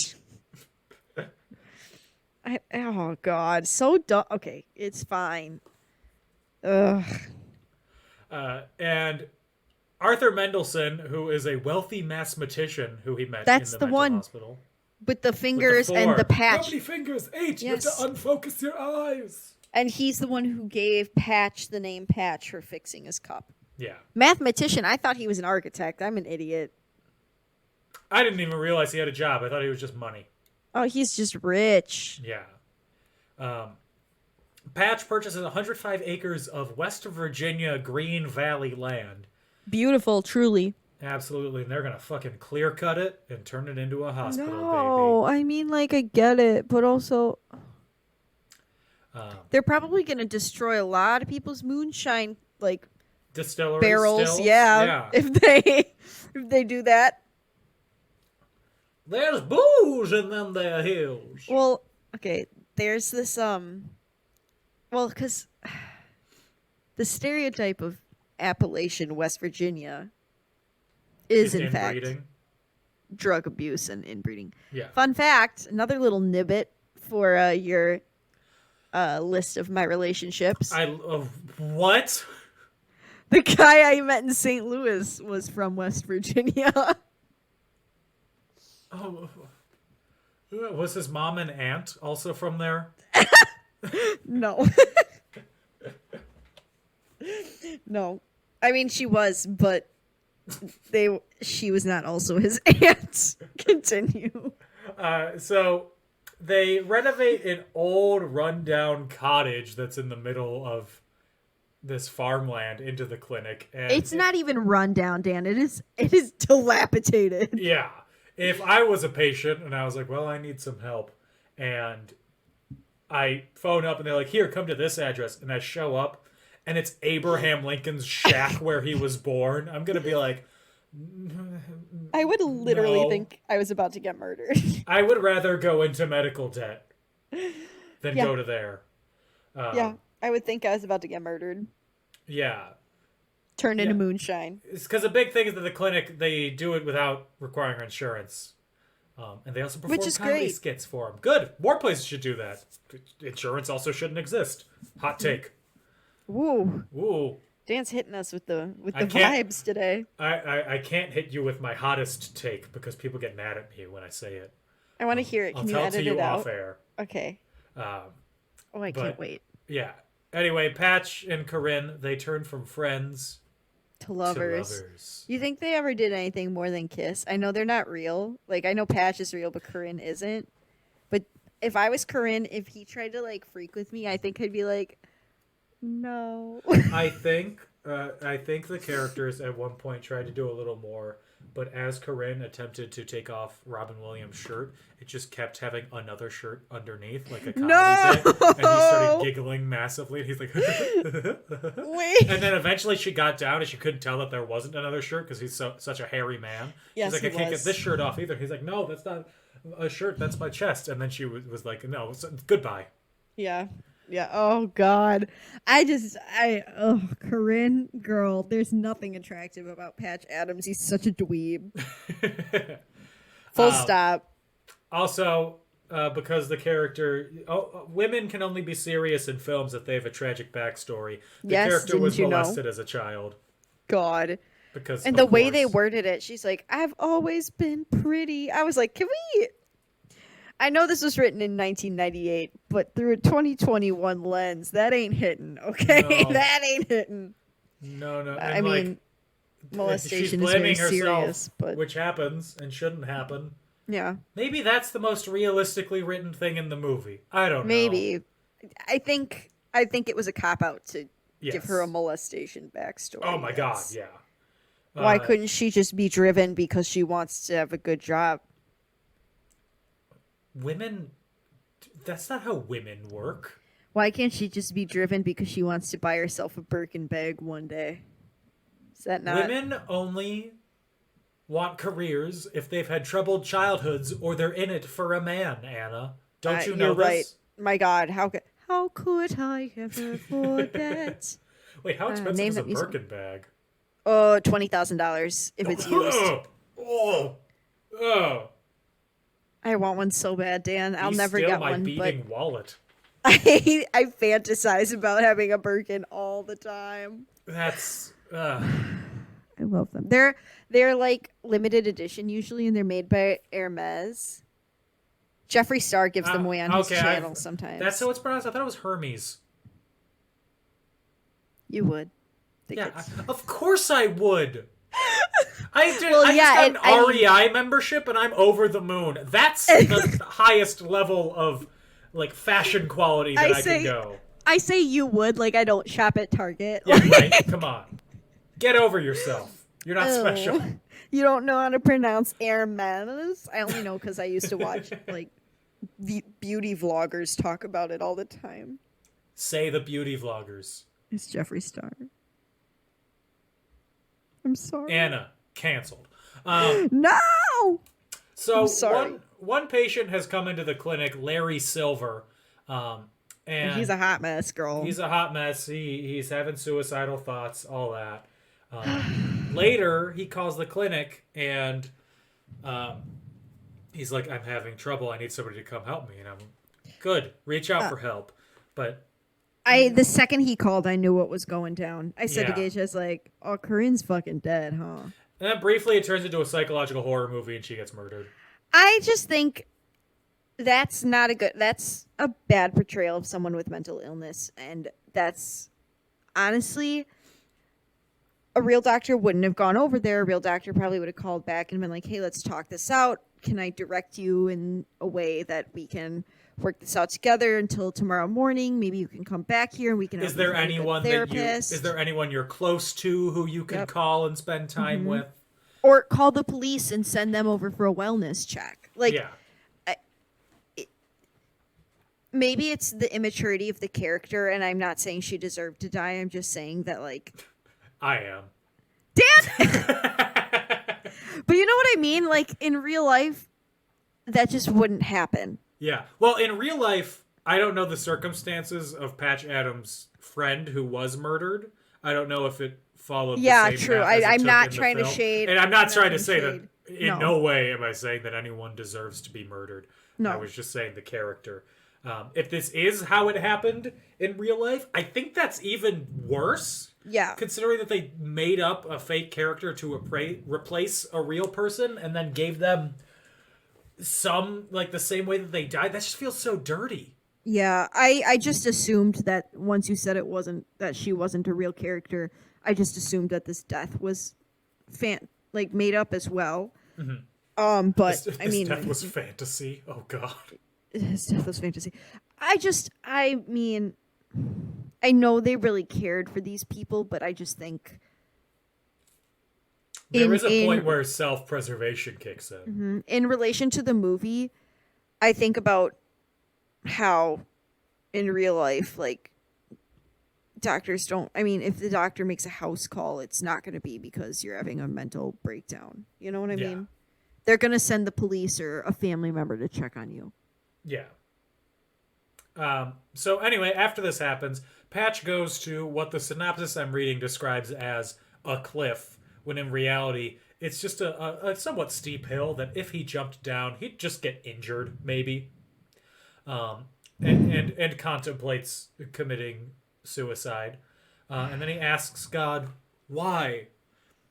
Oh God, so dumb. Okay, it's fine. Ugh. And Arthur Mendelsohn, who is a wealthy mathematician who he met That's in the the mental one. Hospital. With the fingers With and the patch. How many fingers? 8. Yes. You have to unfocus your eyes. And he's the one who gave Patch the name Patch for fixing his cup. Yeah. Mathematician, I thought he was an architect. I'm an idiot. I didn't even realize he had a job. I thought he was just money. Oh, he's just rich. Yeah. Patch purchases 105 acres of West Virginia Green Valley land. Beautiful, truly. Absolutely. And they're going to fucking clear cut it and turn it into a hospital, No, I mean, like, I get it, but also... they're probably going to destroy a lot of people's moonshine, like, distillery barrels. stills. Yeah, if they do that. There's booze in them there hills. Well, okay, there's this, well, because the stereotype of Appalachian, West Virginia, is in fact inbreeding. Drug abuse and inbreeding. Yeah. Fun fact, another little nibbit for your list of my relationships. What? The guy I met in St. Louis was from West Virginia. Oh, was his mom and aunt also from there? No. No. I mean, she was, but she was not also his aunt. Continue. So they renovate an old rundown cottage that's in the middle of this farmland into the clinic. And it's not even rundown, Dan. It is dilapidated. Yeah. If I was a patient and I was like, well, I need some help, and I phone up and they're like, here, come to this address, and I show up and it's Abraham Lincoln's shack where he was born, I'm going to be like, I would literally no. think I was about to get murdered. I would rather go into medical debt than Yeah. go to there. Yeah, I would think I was about to get murdered. Yeah. Turned into moonshine. It's because the big thing is that the clinic, they do it without requiring insurance. And they also perform Which is comedy great. skits for them. Good. More places should do that. Insurance also shouldn't exist. Hot take. Woo. Ooh. Dan's hitting us with the I can't- vibes today. I can't hit you with my hottest take because people get mad at me when I say it. I want to hear it. I'll Can you tell edit to you it out? off air. Okay. Um, Oh, I but- can't wait. yeah. Anyway, Patch and Corinne, they turn from friends To lovers. to lovers. You think they ever did anything more than kiss? I know they're not real. Like, I know Patch is real, but Corinne isn't. But if I was Corinne, if he tried to, like, freak with me, I think I'd be like, no. I think the characters at one point tried to do a little more, but as Corinne attempted to take off Robin Williams' shirt, it just kept having another shirt underneath, like a comedy bit, and he started giggling massively, and he's like, Wait. and then eventually she got down, and she couldn't tell that there wasn't another shirt because he's such a hairy man. Yes, She's like, he I can't was. get this shirt off either. He's like, no, that's not a shirt, that's my chest. And then she was like, no, goodbye. Yeah. Yeah. Oh, God. Corinne, girl, there's nothing attractive about Patch Adams. He's such a dweeb. Full stop. Also, because the character, women can only be serious in films if they have a tragic backstory. The Yes, character was didn't you know? molested as a child. God. Because And of the way they course. worded it, she's like, I've always been pretty. I was like, can we... I know this was written in 1998, but through a 2021 lens, that ain't hitting, okay? No. That ain't hitting. No. And I like, mean, she's molestation is very blaming herself, serious, but... which happens and shouldn't happen. Yeah, Maybe that's the most realistically written thing in the movie. I don't know. maybe. I think it was a cop-out to give Yes. her a molestation backstory. Oh my God, Yes. yeah. Why couldn't she just be driven because she wants to have a good job? Women, that's not how women work. Why can't she just be driven because she wants to buy herself a Birkin bag one day? Is that not... Women only want careers if they've had troubled childhoods or they're in it for a man, Anna. Don't you know You're this? right. My God, how could I ever forget? Wait, how expensive name is a that music. Birkin bag? $20,000 if it's used. Oh. I want one so bad, Dan. I'll never steal get my one, but beating wallet. I fantasize about having a Birkin all the time. That's I love them. They're like limited edition usually, and they're made by Hermes. Jeffree Star gives them away on his channel sometimes. That's how it's pronounced. I thought it was Hermes. You would. Of course I would. I just and got an REI membership and I'm over the moon. That's the highest level of like fashion quality that I can go. I say you would, like I don't shop at Target. Yeah, right. Come on. Get over yourself. You're not special. You don't know how to pronounce Hermes? I only know because I used to watch like beauty vloggers talk about it all the time. Say the beauty vloggers. It's Jeffree Star. I'm sorry. Anna, canceled. No! So I'm sorry. one patient has come into the clinic, Larry Silver, and He's a hot mess, girl. He's a hot mess. He's having suicidal thoughts, all that. Later, he calls the clinic and he's like, I'm having trouble. I need somebody to come help me. And I'm good. Reach out for help. But the second he called, I knew what was going down. I said to Yeah. Gage, I was like, oh, Corinne's fucking dead, huh? and then briefly, it turns into a psychological horror movie and she gets murdered. I just think that's a bad portrayal of someone with mental illness. And that's honestly, a real doctor wouldn't have gone over there. A real doctor probably would have called back and been like, hey, let's talk this out. Can I direct you in a way that we can work this out together until tomorrow morning? Maybe you can come back here and we can have Is there a good anyone therapist. is there anyone you're close to who you can call and spend time with? Or call the police and send them over for a wellness check. Like, Yeah. maybe it's the immaturity of the character, and I'm not saying she deserved to die. I'm just saying that, like, I am. but you know what I mean? Like, in real life, that just wouldn't happen. Yeah. Well, in real life, I don't know the circumstances of Patch Adams' friend who was murdered. I don't know if it followed Yeah, the same true. path as it I'm took not in the trying to film. shade- And I'm not I'm trying not to say trying that to in shade. no way am I saying that anyone deserves to be murdered. No. I was just saying the character. If this is how it happened in real life, I think that's even worse Yeah. Considering that they made up a fake character to replace a real person and then gave them some, like, the same way that they died, that just feels so dirty. Yeah, I just assumed that once you said that she wasn't a real character, I just assumed that this death was made up as well. Mm-hmm. But this I mean, death was fantasy. Oh god. His death was fantasy. I mean, I know they really cared for these people, but I just think there is a point where self-preservation kicks in. In relation to the movie, I think about how in real life, like, doctors don't, I mean, if the doctor makes a house call, it's not going to be because you're having a mental breakdown. You know what I mean? They're going to send the police or a family member to check on you. Yeah. So anyway, after this happens, Patch goes to what the synopsis I'm reading describes as a cliff, when in reality, it's just a somewhat steep hill that if he jumped down, he'd just get injured, maybe. And contemplates committing suicide. And then he asks God, why?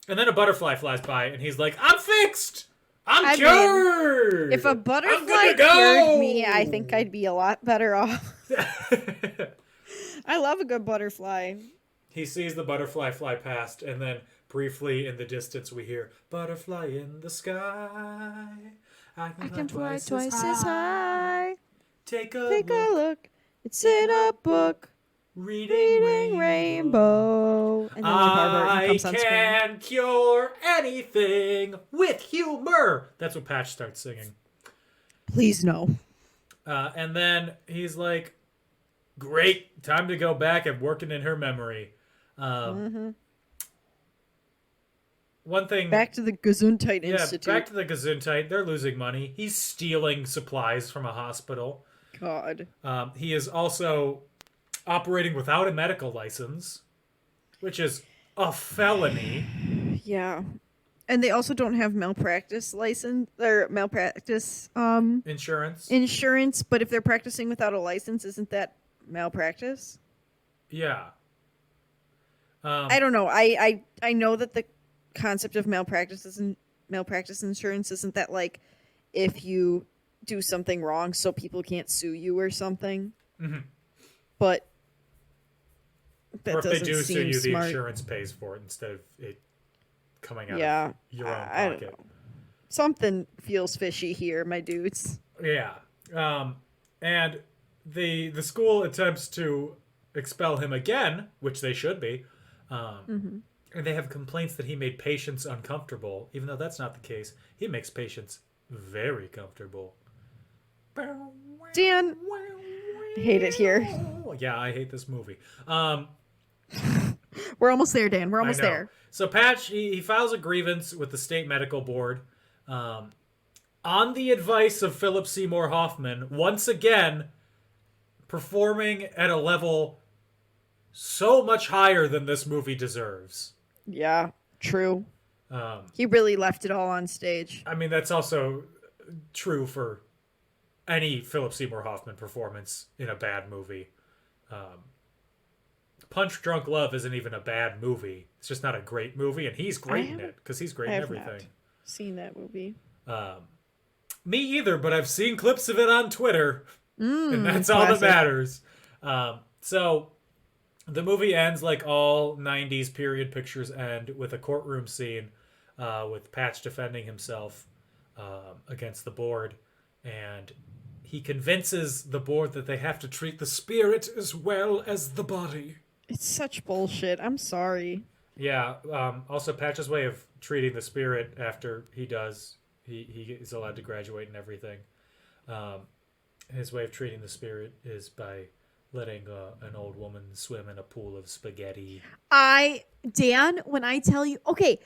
And then a butterfly flies by, and he's like, I'm fixed! I'm cured! If a butterfly cured me, I think I'd be a lot better off. I love a good butterfly. He sees the butterfly fly past, and then briefly in the distance we hear, butterfly in the sky. I can fly twice as high. Take a look. It's in a book. Reading Rainbow. And then I can cure anything with humor. That's what Patch starts singing. Please no. And then he's like, great, time to go back and working in her memory. One thing... Back to the Gesundheit Institute. Yeah, back to the Gesundheit. They're losing money. He's stealing supplies from a hospital. God. He is also operating without a medical license, which is a felony. Yeah. And they also don't have malpractice license or malpractice insurance, but if they're practicing without a license, isn't that malpractice? Yeah. I don't know. I know that the concept of malpractice insurance isn't that, like, if you do something wrong so people can't sue you or something. Mm-hmm. But that or if doesn't they do seem sue you, smart. the insurance pays for it instead of it coming out of your own pocket. I don't know. Something feels fishy here, my dudes. Yeah. And the school attempts to expel him again, which they should be. And they have complaints that he made patients uncomfortable, even though that's not the case. He makes patients very comfortable. Dan, I hate it here. Yeah, I hate this movie. We're almost there, Dan. We're almost there. So Patch, he files a grievance with the state medical board. On the advice of Phillip Seymour Hoffman, once again, performing at a level so much higher than this movie deserves. Yeah, true. He really left it all on stage. I mean, that's also true for any Phillip Seymour Hoffman performance in a bad movie. Punch Drunk Love isn't even a bad movie. It's just not a great movie, and he's great in it, because he's great in everything. Not seen that movie. Me either, but I've seen clips of it on Twitter, and that's all that matters. So the movie ends like all 90s period pictures end, with a courtroom scene with Patch defending himself against the board, and he convinces the board that they have to treat the spirit as well as the body. It's such bullshit. I'm sorry. Yeah. Also, Patch's way of treating the spirit after he does, he is allowed to graduate and everything. His way of treating the spirit is by letting an old woman swim in a pool of spaghetti. Dan, when I tell you... Okay,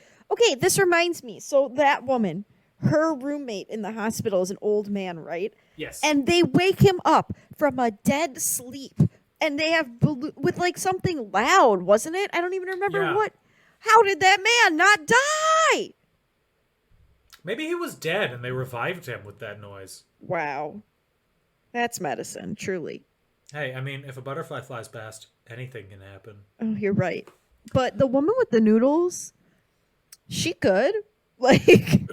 this reminds me. So that woman, her roommate in the hospital is an old man, right? Yes. And they wake him up from a dead sleep. And they have... with, like, something loud, wasn't it? I don't even remember what... How did that man not die? Maybe he was dead and they revived him with that noise. Wow. That's medicine, truly. Hey, I mean, if a butterfly flies past, anything can happen. Oh, you're right. But the woman with the noodles, she could. Like,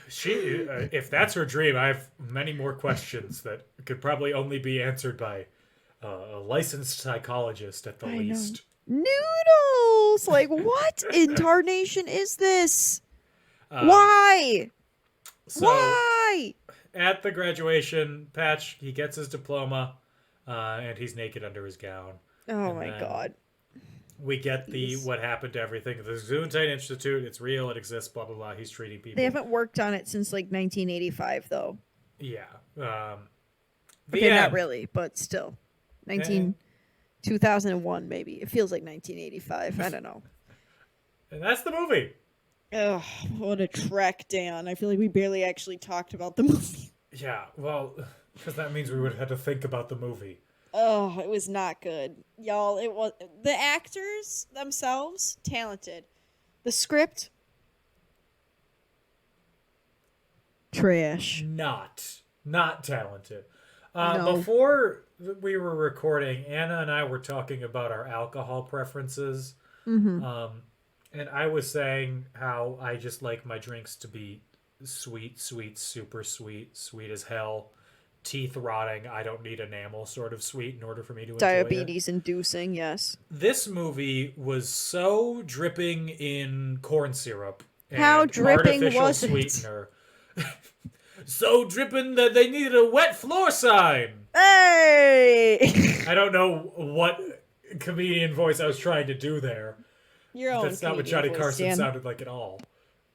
She, if that's her dream, I have many more questions that could probably only be answered by a licensed psychologist at the least. noodles! Like, what in tarnation is this? Why? So, Why? at the graduation, Patch, he gets his diploma, and he's naked under his gown. Oh And my then god. We get the what happened to everything. The Gesundheit Institute, it's real, it exists, blah, blah, blah. He's treating people. They haven't worked on it since like 1985, though. Yeah. Okay, not really, but still. 2001, maybe. It feels like 1985. I don't know. And that's the movie. Ugh, what a trek, Dan. I feel like we barely actually talked about the movie. Yeah, well, because that means we would have had to think about the movie. Oh, it was not good. Y'all, it was the actors themselves talented. The script trash. Not talented. No. Before we were recording, Anna and I were talking about our alcohol preferences. Mm-hmm. And I was saying how I just like my drinks to be sweet, super sweet, sweet as hell, teeth rotting. I don't need enamel sort of sweet in order for me to enjoy it. Diabetes inducing, yes. This movie was so dripping in corn syrup and How dripping artificial was it? sweetener. So dripping that they needed a wet floor sign. Hey! I don't know what comedian voice I was trying to do there. Your own That's not what comedian Johnny voice, Carson Dan. sounded like at all.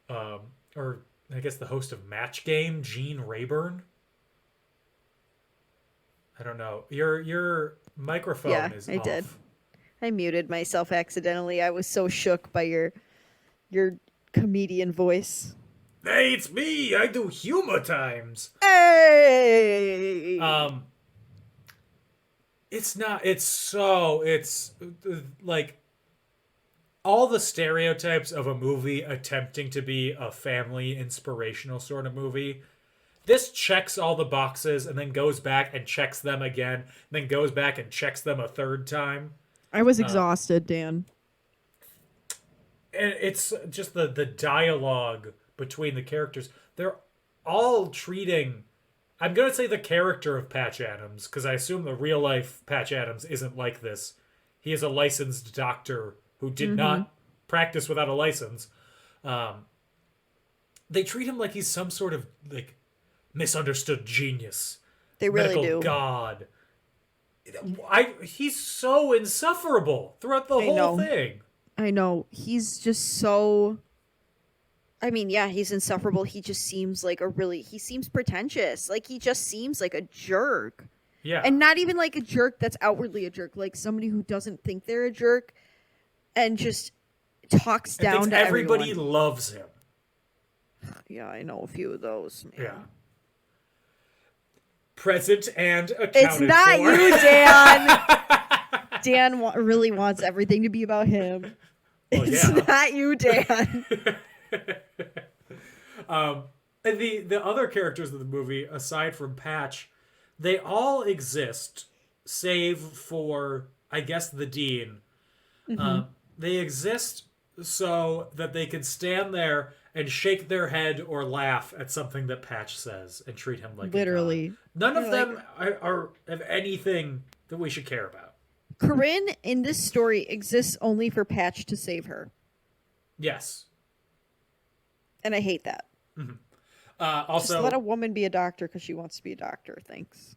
Or I guess the host of Match Game, Gene Rayburn. I don't know. Your microphone is I off. did. I muted myself accidentally. I was so shook by your comedian voice. Hey, it's me. I do humor times. Hey! It's not. It's like all the stereotypes of a movie attempting to be a family inspirational sort of movie. This checks all the boxes and then goes back and checks them again, then goes back and checks them a third time. I was exhausted, Dan. And it's just the dialogue between the characters. They're all treating... I'm going to say the character of Patch Adams, because I assume the real life Patch Adams isn't like this. He is a licensed doctor who did not practice without a license. They treat him like he's some sort of like misunderstood genius. They really medical do. god. He's so insufferable throughout the whole know. thing. I know. He's just so... I mean, yeah, he's insufferable. He just seems like he seems pretentious. Like, he just seems like a jerk. Yeah. And not even like a jerk that's outwardly a jerk. Like somebody who doesn't think they're a jerk and just talks And down thinks to everybody everyone. loves him. Yeah, I know a few of those. Man. Yeah. Present and accounted It's not for. you, Dan. Dan really wants everything to be about him. Well, It's yeah. not you, Dan. And the other characters of the movie, aside from Patch, they all exist, save for, I guess, the dean. They exist so that they can stand there and shake their head or laugh at something that Patch says and treat him like Literally. a god. None of They're them are have anything that we should care about. Corinne in this story exists only for Patch to save Yes. and I hate that. Also, Just let a woman be a doctor because she wants to be a doctor. Thanks.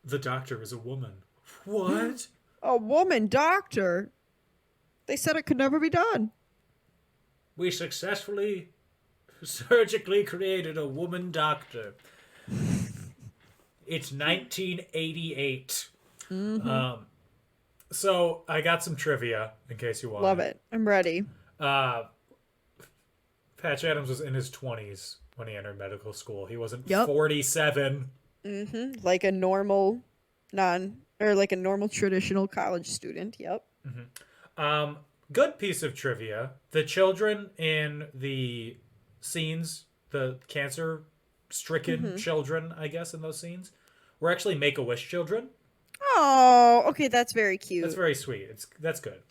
the doctor is a woman. What? A woman doctor? They said it could never be done. We successfully surgically created a woman doctor. It's 1988. So I got some trivia in case you want. Love it. I'm ready. Patch Adams was in his 20s when he entered medical school. He wasn't Yep. 47. Like a normal like a normal traditional college student. Yep. Good piece of trivia. The children in the scenes, the cancer-stricken children, I guess, in those scenes, were actually Make-A-Wish children. Oh, okay, that's very cute. That's very sweet. That's good.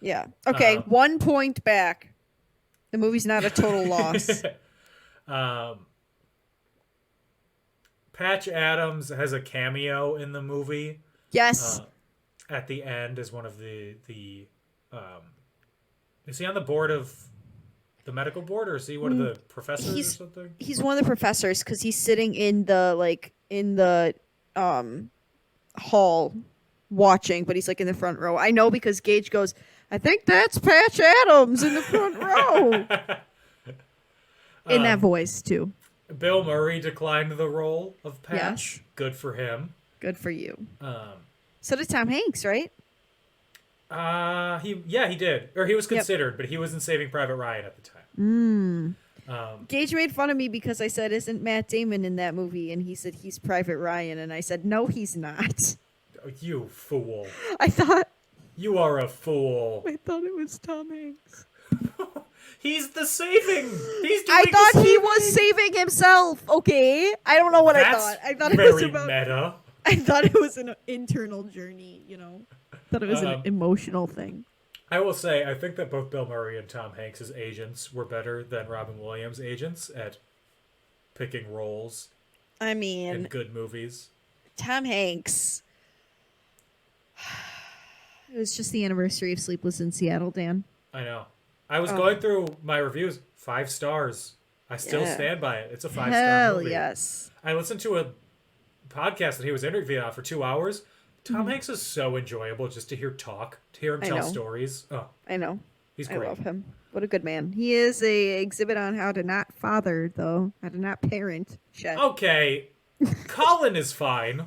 Yeah. Okay, 1 point back. The movie's not a total loss. Patch Adams has a cameo in the movie. Yes. At the end as one of the is he on the board of the medical board, or is he one of the professors or something? He's one of the professors because he's sitting in the hall watching, but he's like in the front row. I know because Gage goes, I think that's Patch Adams in the front row. In that voice too. Bill Murray declined the role of Patch. Yes. Good for him. Good for you. So did Tom Hanks, right? He did. Or he was considered, but he was in Saving Private Ryan at the time. Gage made fun of me because I said, isn't Matt Damon in that movie? And he said, he's Private Ryan. And I said, no, he's not. You fool. I thought You are a fool. it was Tom Hanks. He's the saving. He's doing I the thought he saving. was saving himself. Okay. I don't know what I That's thought. I thought it very was about meta. I thought it was an internal journey, Thought it was an emotional thing. I will say, I think that both Bill Murray and Tom Hanks' agents were better than Robin Williams' agents at picking roles I in mean, good movies. Tom Hanks. It was just the anniversary of Sleepless in Seattle, Dan. I know. I was going through my reviews. 5 stars. I still stand by it. It's a 5-star Hell movie. yes. I listened to a podcast that he was interviewed on for 2 hours. Tom Hanks is so enjoyable just to hear him tell stories. Oh, I know. he's I great. love him. What a good man. He is a exhibit on how to not father, though. How to not parent. Shit. Okay, Colin is fine.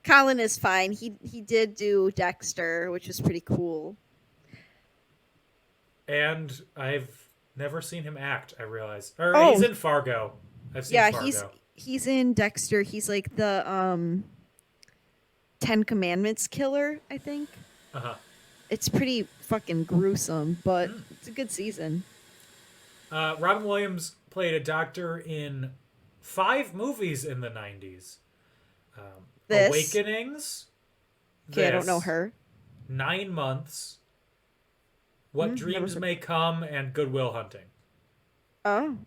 Colin is fine. He did do Dexter, which was pretty cool. And I've never seen him act, I realize. Or Oh. he's in Fargo. I've seen Fargo. he's in Dexter. He's like the 10 Commandments killer, I think. Uh-huh. It's pretty fucking gruesome, but it's a good season. Robin Williams played a doctor in 5 movies in the 90s. This. Awakenings. Okay, I don't know This, her. 9 Months. What Dreams May Come, and Good Will Hunting. Oh.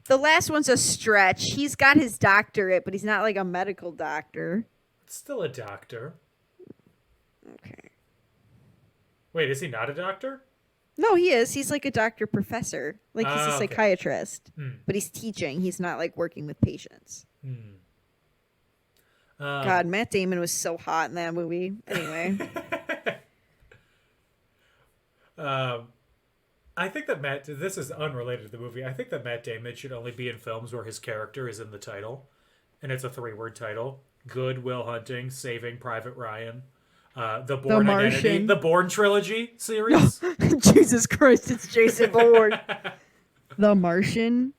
The last one's a stretch. He's got his doctorate, but he's not like a medical doctor. Still a doctor. Okay. Wait, is he not a doctor? No, he is. He's like a doctor professor. Like he's a Okay. psychiatrist. But he's teaching. He's not like working with patients. God, Matt Damon was so hot in that movie. Anyway. I think that this is unrelated to the movie. I think that Matt Damon should only be in films where his character is in the title. And it's a 3-word title. Good Will Hunting, Saving Private Ryan, The Bourne Martian. Identity, the Bourne Trilogy series. Jesus Christ, it's Jason Bourne. The Martian.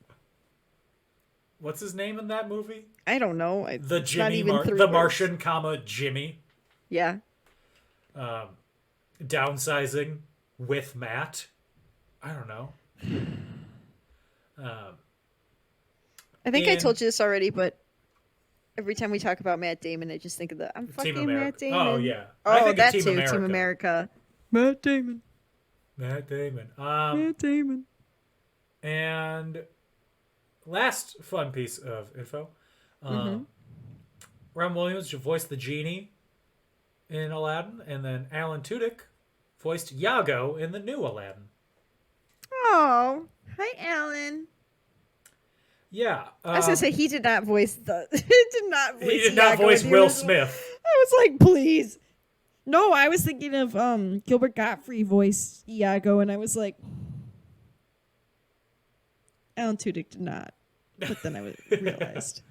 What's his name in that movie? I don't know. The It's not Jimmy, even 3 the words. Martian, Jimmy. Yeah. Downsizing with Matt. I don't know. I think I in- told you this already, but every time we talk about Matt Damon, I just think of I'm fucking America. Matt Damon. Oh, yeah. I Oh, think of that Team too. America. Team America. Matt Damon. Matt Damon. Matt Damon. And last fun piece of info. Ron Williams voiced the genie in Aladdin, and then Alan Tudyk voiced Iago in the new Aladdin. Oh, hi, Alan. Yeah. I was gonna say he did not voice the. he did not voice. he did not Iago voice in the Will original. Smith. I was like, please. No, I was thinking of Gilbert Gottfried voiced Iago, and I was like, Alan Tudyk did not. But then I realized.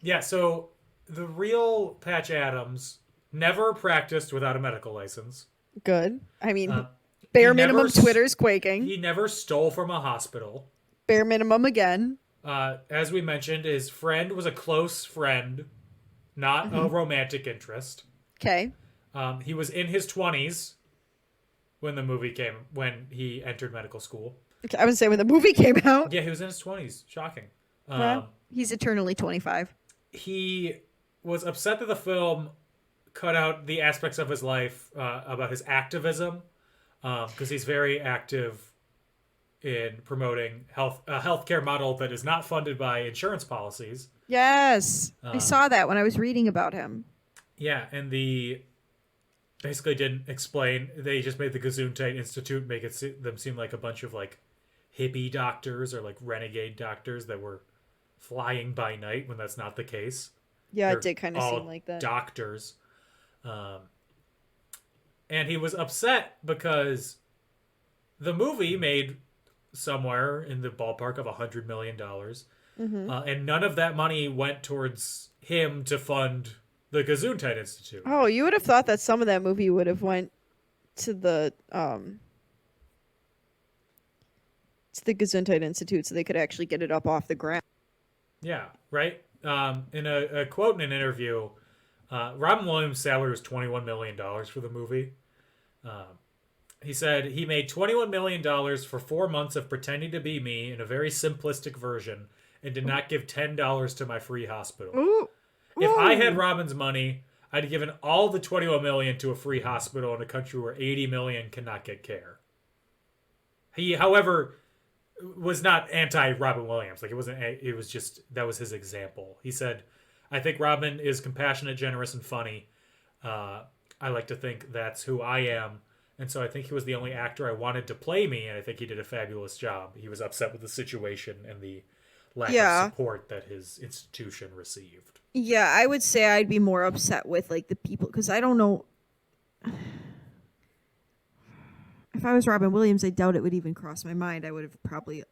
Yeah, so the real Patch Adams never practiced without a medical license. Good. I mean, he bare never minimum. s- Twitter's quaking. He never stole from a hospital. Bare minimum again. As we mentioned, his friend was a close friend, not a romantic interest. Okay. He was in his 20s when he entered medical school. Okay, I would say when the movie came out. Yeah, he was in his 20s. Shocking. Well, he's eternally 25. He was upset that the film cut out the aspects of his life about his activism, because he's very active in promoting a healthcare model that is not funded by insurance policies. Yes, I saw that when I was reading about him. Yeah, and basically didn't explain. They just made the Gesundheit Institute make them seem like a bunch of like hippie doctors or like renegade doctors that were flying by night when that's not the case. Yeah, They're it did kind of all seem like that. Doctors. And he was upset because the movie made somewhere in the ballpark of $100 million. And none of that money went towards him to fund the Gesundheit Institute. Oh, you would have thought that some of that movie would have went to the Gesundheit Institute so they could actually get it up off the ground. Yeah, right? In a quote in an interview, Robin Williams' salary was $21 million for the movie. He said he made $21 million for 4 months of pretending to be me in a very simplistic version and did not give $10 to my free hospital. Ooh. If I had Robin's money, I'd have given all the $21 million to a free hospital in a country where 80 million cannot get care. He, however, was not anti-Robin Williams. Like, it was just, that was his example. He said, I think Robin is compassionate, generous, and funny. I like to think that's who I am. And so I think he was the only actor I wanted to play me, and I think he did a fabulous job. He was upset with the situation and the lack of support that his institution received. Yeah, I would say I'd be more upset with like the people, because I don't know. If I was Robin Williams, I doubt it would even cross my mind. I would have probably,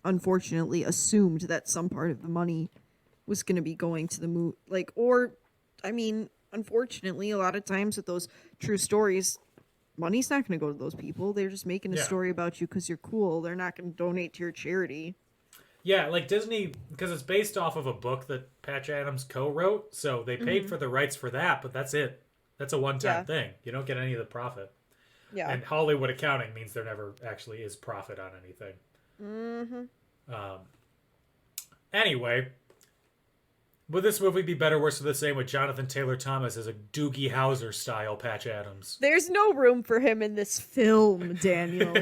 unfortunately, assumed that some part of the money was going to be going to the movie. Unfortunately, a lot of times with those true stories, money's not going to go to those people. They're just making a story about you because you're cool. They're not going to donate to your charity. Yeah, like Disney, because it's based off of a book that Patch Adams co-wrote, so they paid for the rights for that, but that's it. That's a one-time thing. You don't get any of the profit. Yeah. And Hollywood accounting means there never actually is profit on anything. Anyway, would this movie be better, worse, or the same with Jonathan Taylor Thomas as a Doogie Howser-style Patch Adams? There's no room for him in this film, Daniel.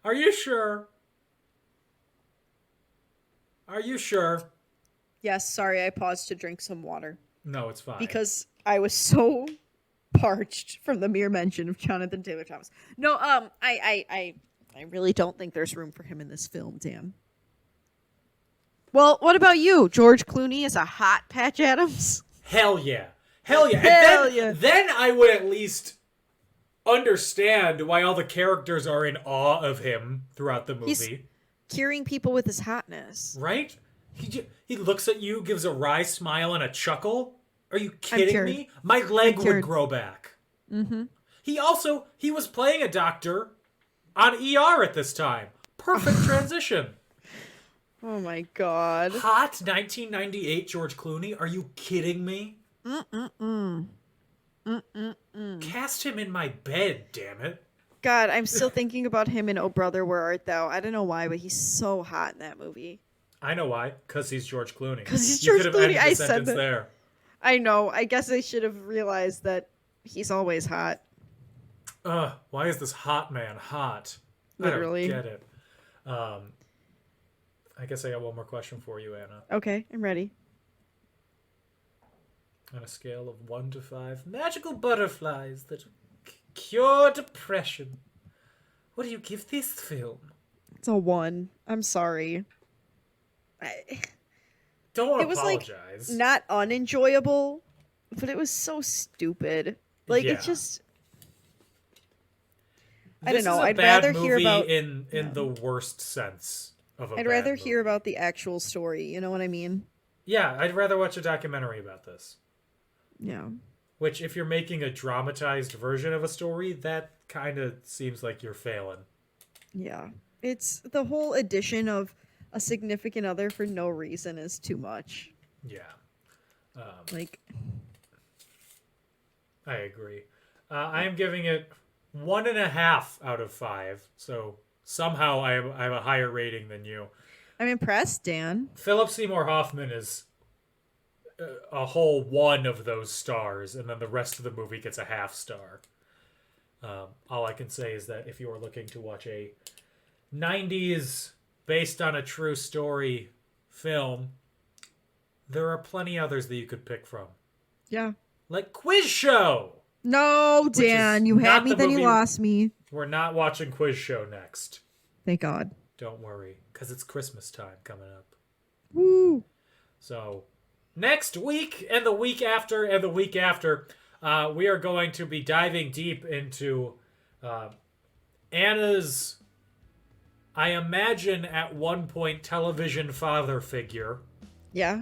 Are you sure? Are you sure? Yes, sorry, I paused to drink some water. No, it's fine. Because I was so parched from the mere mention of Jonathan Taylor Thomas. No, I really don't think there's room for him in this film, Dan. Well, what about you? George Clooney is a hot Patch Adams? Hell yeah. Hell yeah. Then I would at least understand why all the characters are in awe of him throughout the movie. He's curing people with his hotness. Right? He looks at you, gives a wry smile and a chuckle. Are you kidding me? My leg would grow back. Mm-hmm. He was playing a doctor on ER at this time. Perfect transition. Oh my god. Hot 1998 George Clooney? Are you kidding me? Cast him in my bed, damn it. God, I'm still thinking about him in Oh Brother, Where Art Thou? I don't know why, but he's so hot in that movie. I know why. Because he's George Clooney. Because he's George Clooney. I said that. There. I know. I guess I should have realized that he's always hot. Why is this hot man hot? Literally. I don't get it. I guess I got one more question for you, Anna. Okay, I'm ready. On a scale of 1 to 5, magical butterflies that cure depression, what do you give this film? It's a 1. I'm sorry. Don't it was apologize. Like not unenjoyable, but it was so stupid. Like it just. I don't know. I'd rather hear about in the worst sense of a. I'd rather hear about the actual story. You know what I mean? Yeah, I'd rather watch a documentary about this. Yeah. Which, if you're making a dramatized version of a story, that kind of seems like you're failing. Yeah. It's the whole addition of a significant other for no reason is too much. Yeah. I agree. I am giving it 1.5 out of 5. So somehow I have a higher rating than you. I'm impressed, Dan. Phillip Seymour Hoffman is a whole one of those stars, and then the rest of the movie gets a half star. All I can say is that if you are looking to watch a 90s based on a true story film, there are plenty others that you could pick from. Yeah. Like Quiz Show! No, Dan, you had me, then you lost me. We're not watching Quiz Show next. Thank God. Don't worry, because it's Christmas time coming up. Woo! So, next week, and the week after, and the week after, we are going to be diving deep into Anna's, I imagine at one point, television father figure. Yeah.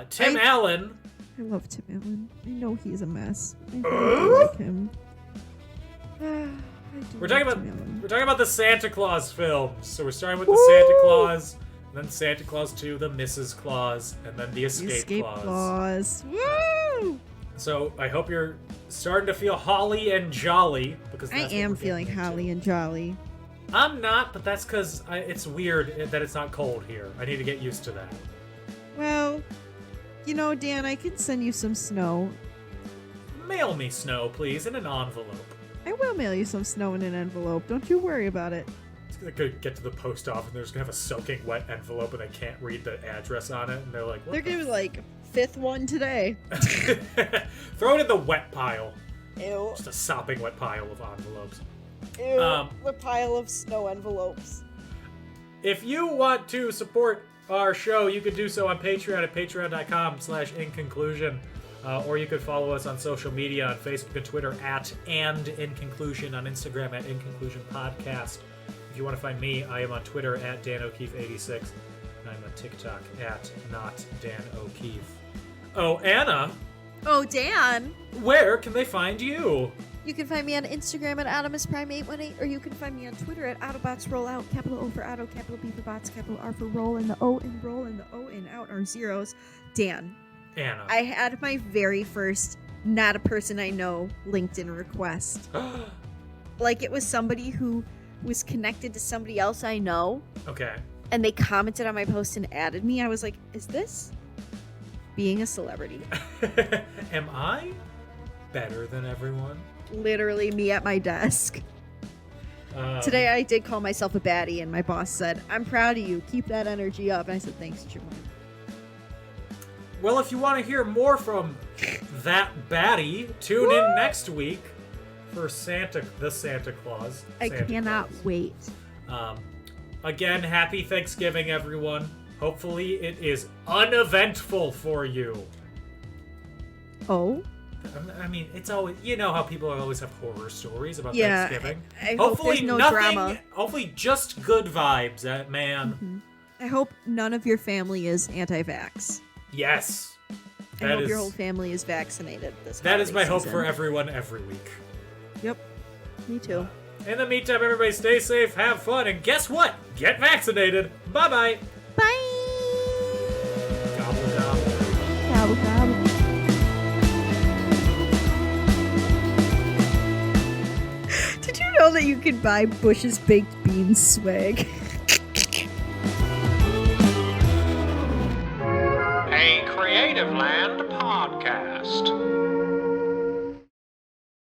Tim Allen. I love Tim Allen. I know he's a mess. I really like him. We're talking about the Santa Claus films. So we're starting with the Santa Claus, and then Santa Claus 2, the Mrs. Claus, and then the Escape Claus. Woo! So I hope you're starting to feel holly and jolly, because I am feeling holly and jolly. I'm not, but that's because it's weird that it's not cold here. I need to get used to that. Well, you know, Dan, I can send you some snow. Mail me snow, please, in an envelope. I will mail you some snow in an envelope. Don't you worry about it. It's gonna go get to the post office and they're just gonna have a soaking wet envelope and they can't read the address on it, and they're like, what they're gonna be like, 5th one today. Throw it in the wet pile. Ew. Just a sopping wet pile of envelopes. Ew. The pile of snow envelopes. If you want to support our show, you can do so on Patreon at patreon.com/inconclusion. Or you could follow us on social media on Facebook and Twitter @andinconclusion, on Instagram @inconclusionpodcast. If you want to find me, I am on Twitter @DanO'Keefe86, and I'm on TikTok @NotDanO'Keefe. Oh, Anna. Oh, Dan. Where can they find you? You can find me on Instagram @AutomusPrime818, or you can find me on Twitter @AutobotsRollout, capital O for Auto, capital B for Bots, capital R for Roll, and the O in Roll and the O in Out are zeros. Dan. Anna. I had my very first not a person I know LinkedIn request. Like, it was somebody who was connected to somebody else I know. Okay. And they commented on my post and added me. I was like, is this being a celebrity? Am I better than everyone? Literally me at my desk. Today I did call myself a baddie, and my boss said, I'm proud of you. Keep that energy up. And I said, thanks, Jim. Well, if you want to hear more from that baddie, tune in next week for the Santa Claus. I cannot wait. Again, happy Thanksgiving, everyone. Hopefully it is uneventful for you. Oh? I mean, it's always, you know how people always have horror stories about yeah, Thanksgiving. I hope there's no drama. Hopefully just good vibes, man. Mm-hmm. I hope none of your family is anti-vax. Yes. I hope your whole family is vaccinated this That is my hope season. for everyone every week. Yep. Me too. In the meantime, everybody stay safe, have fun, and guess what? Get vaccinated. Bye-bye. Bye. Gobble, gobble. Gobble, gobble. Did you know that you could buy Bush's Baked Beans swag? A Creative Land podcast.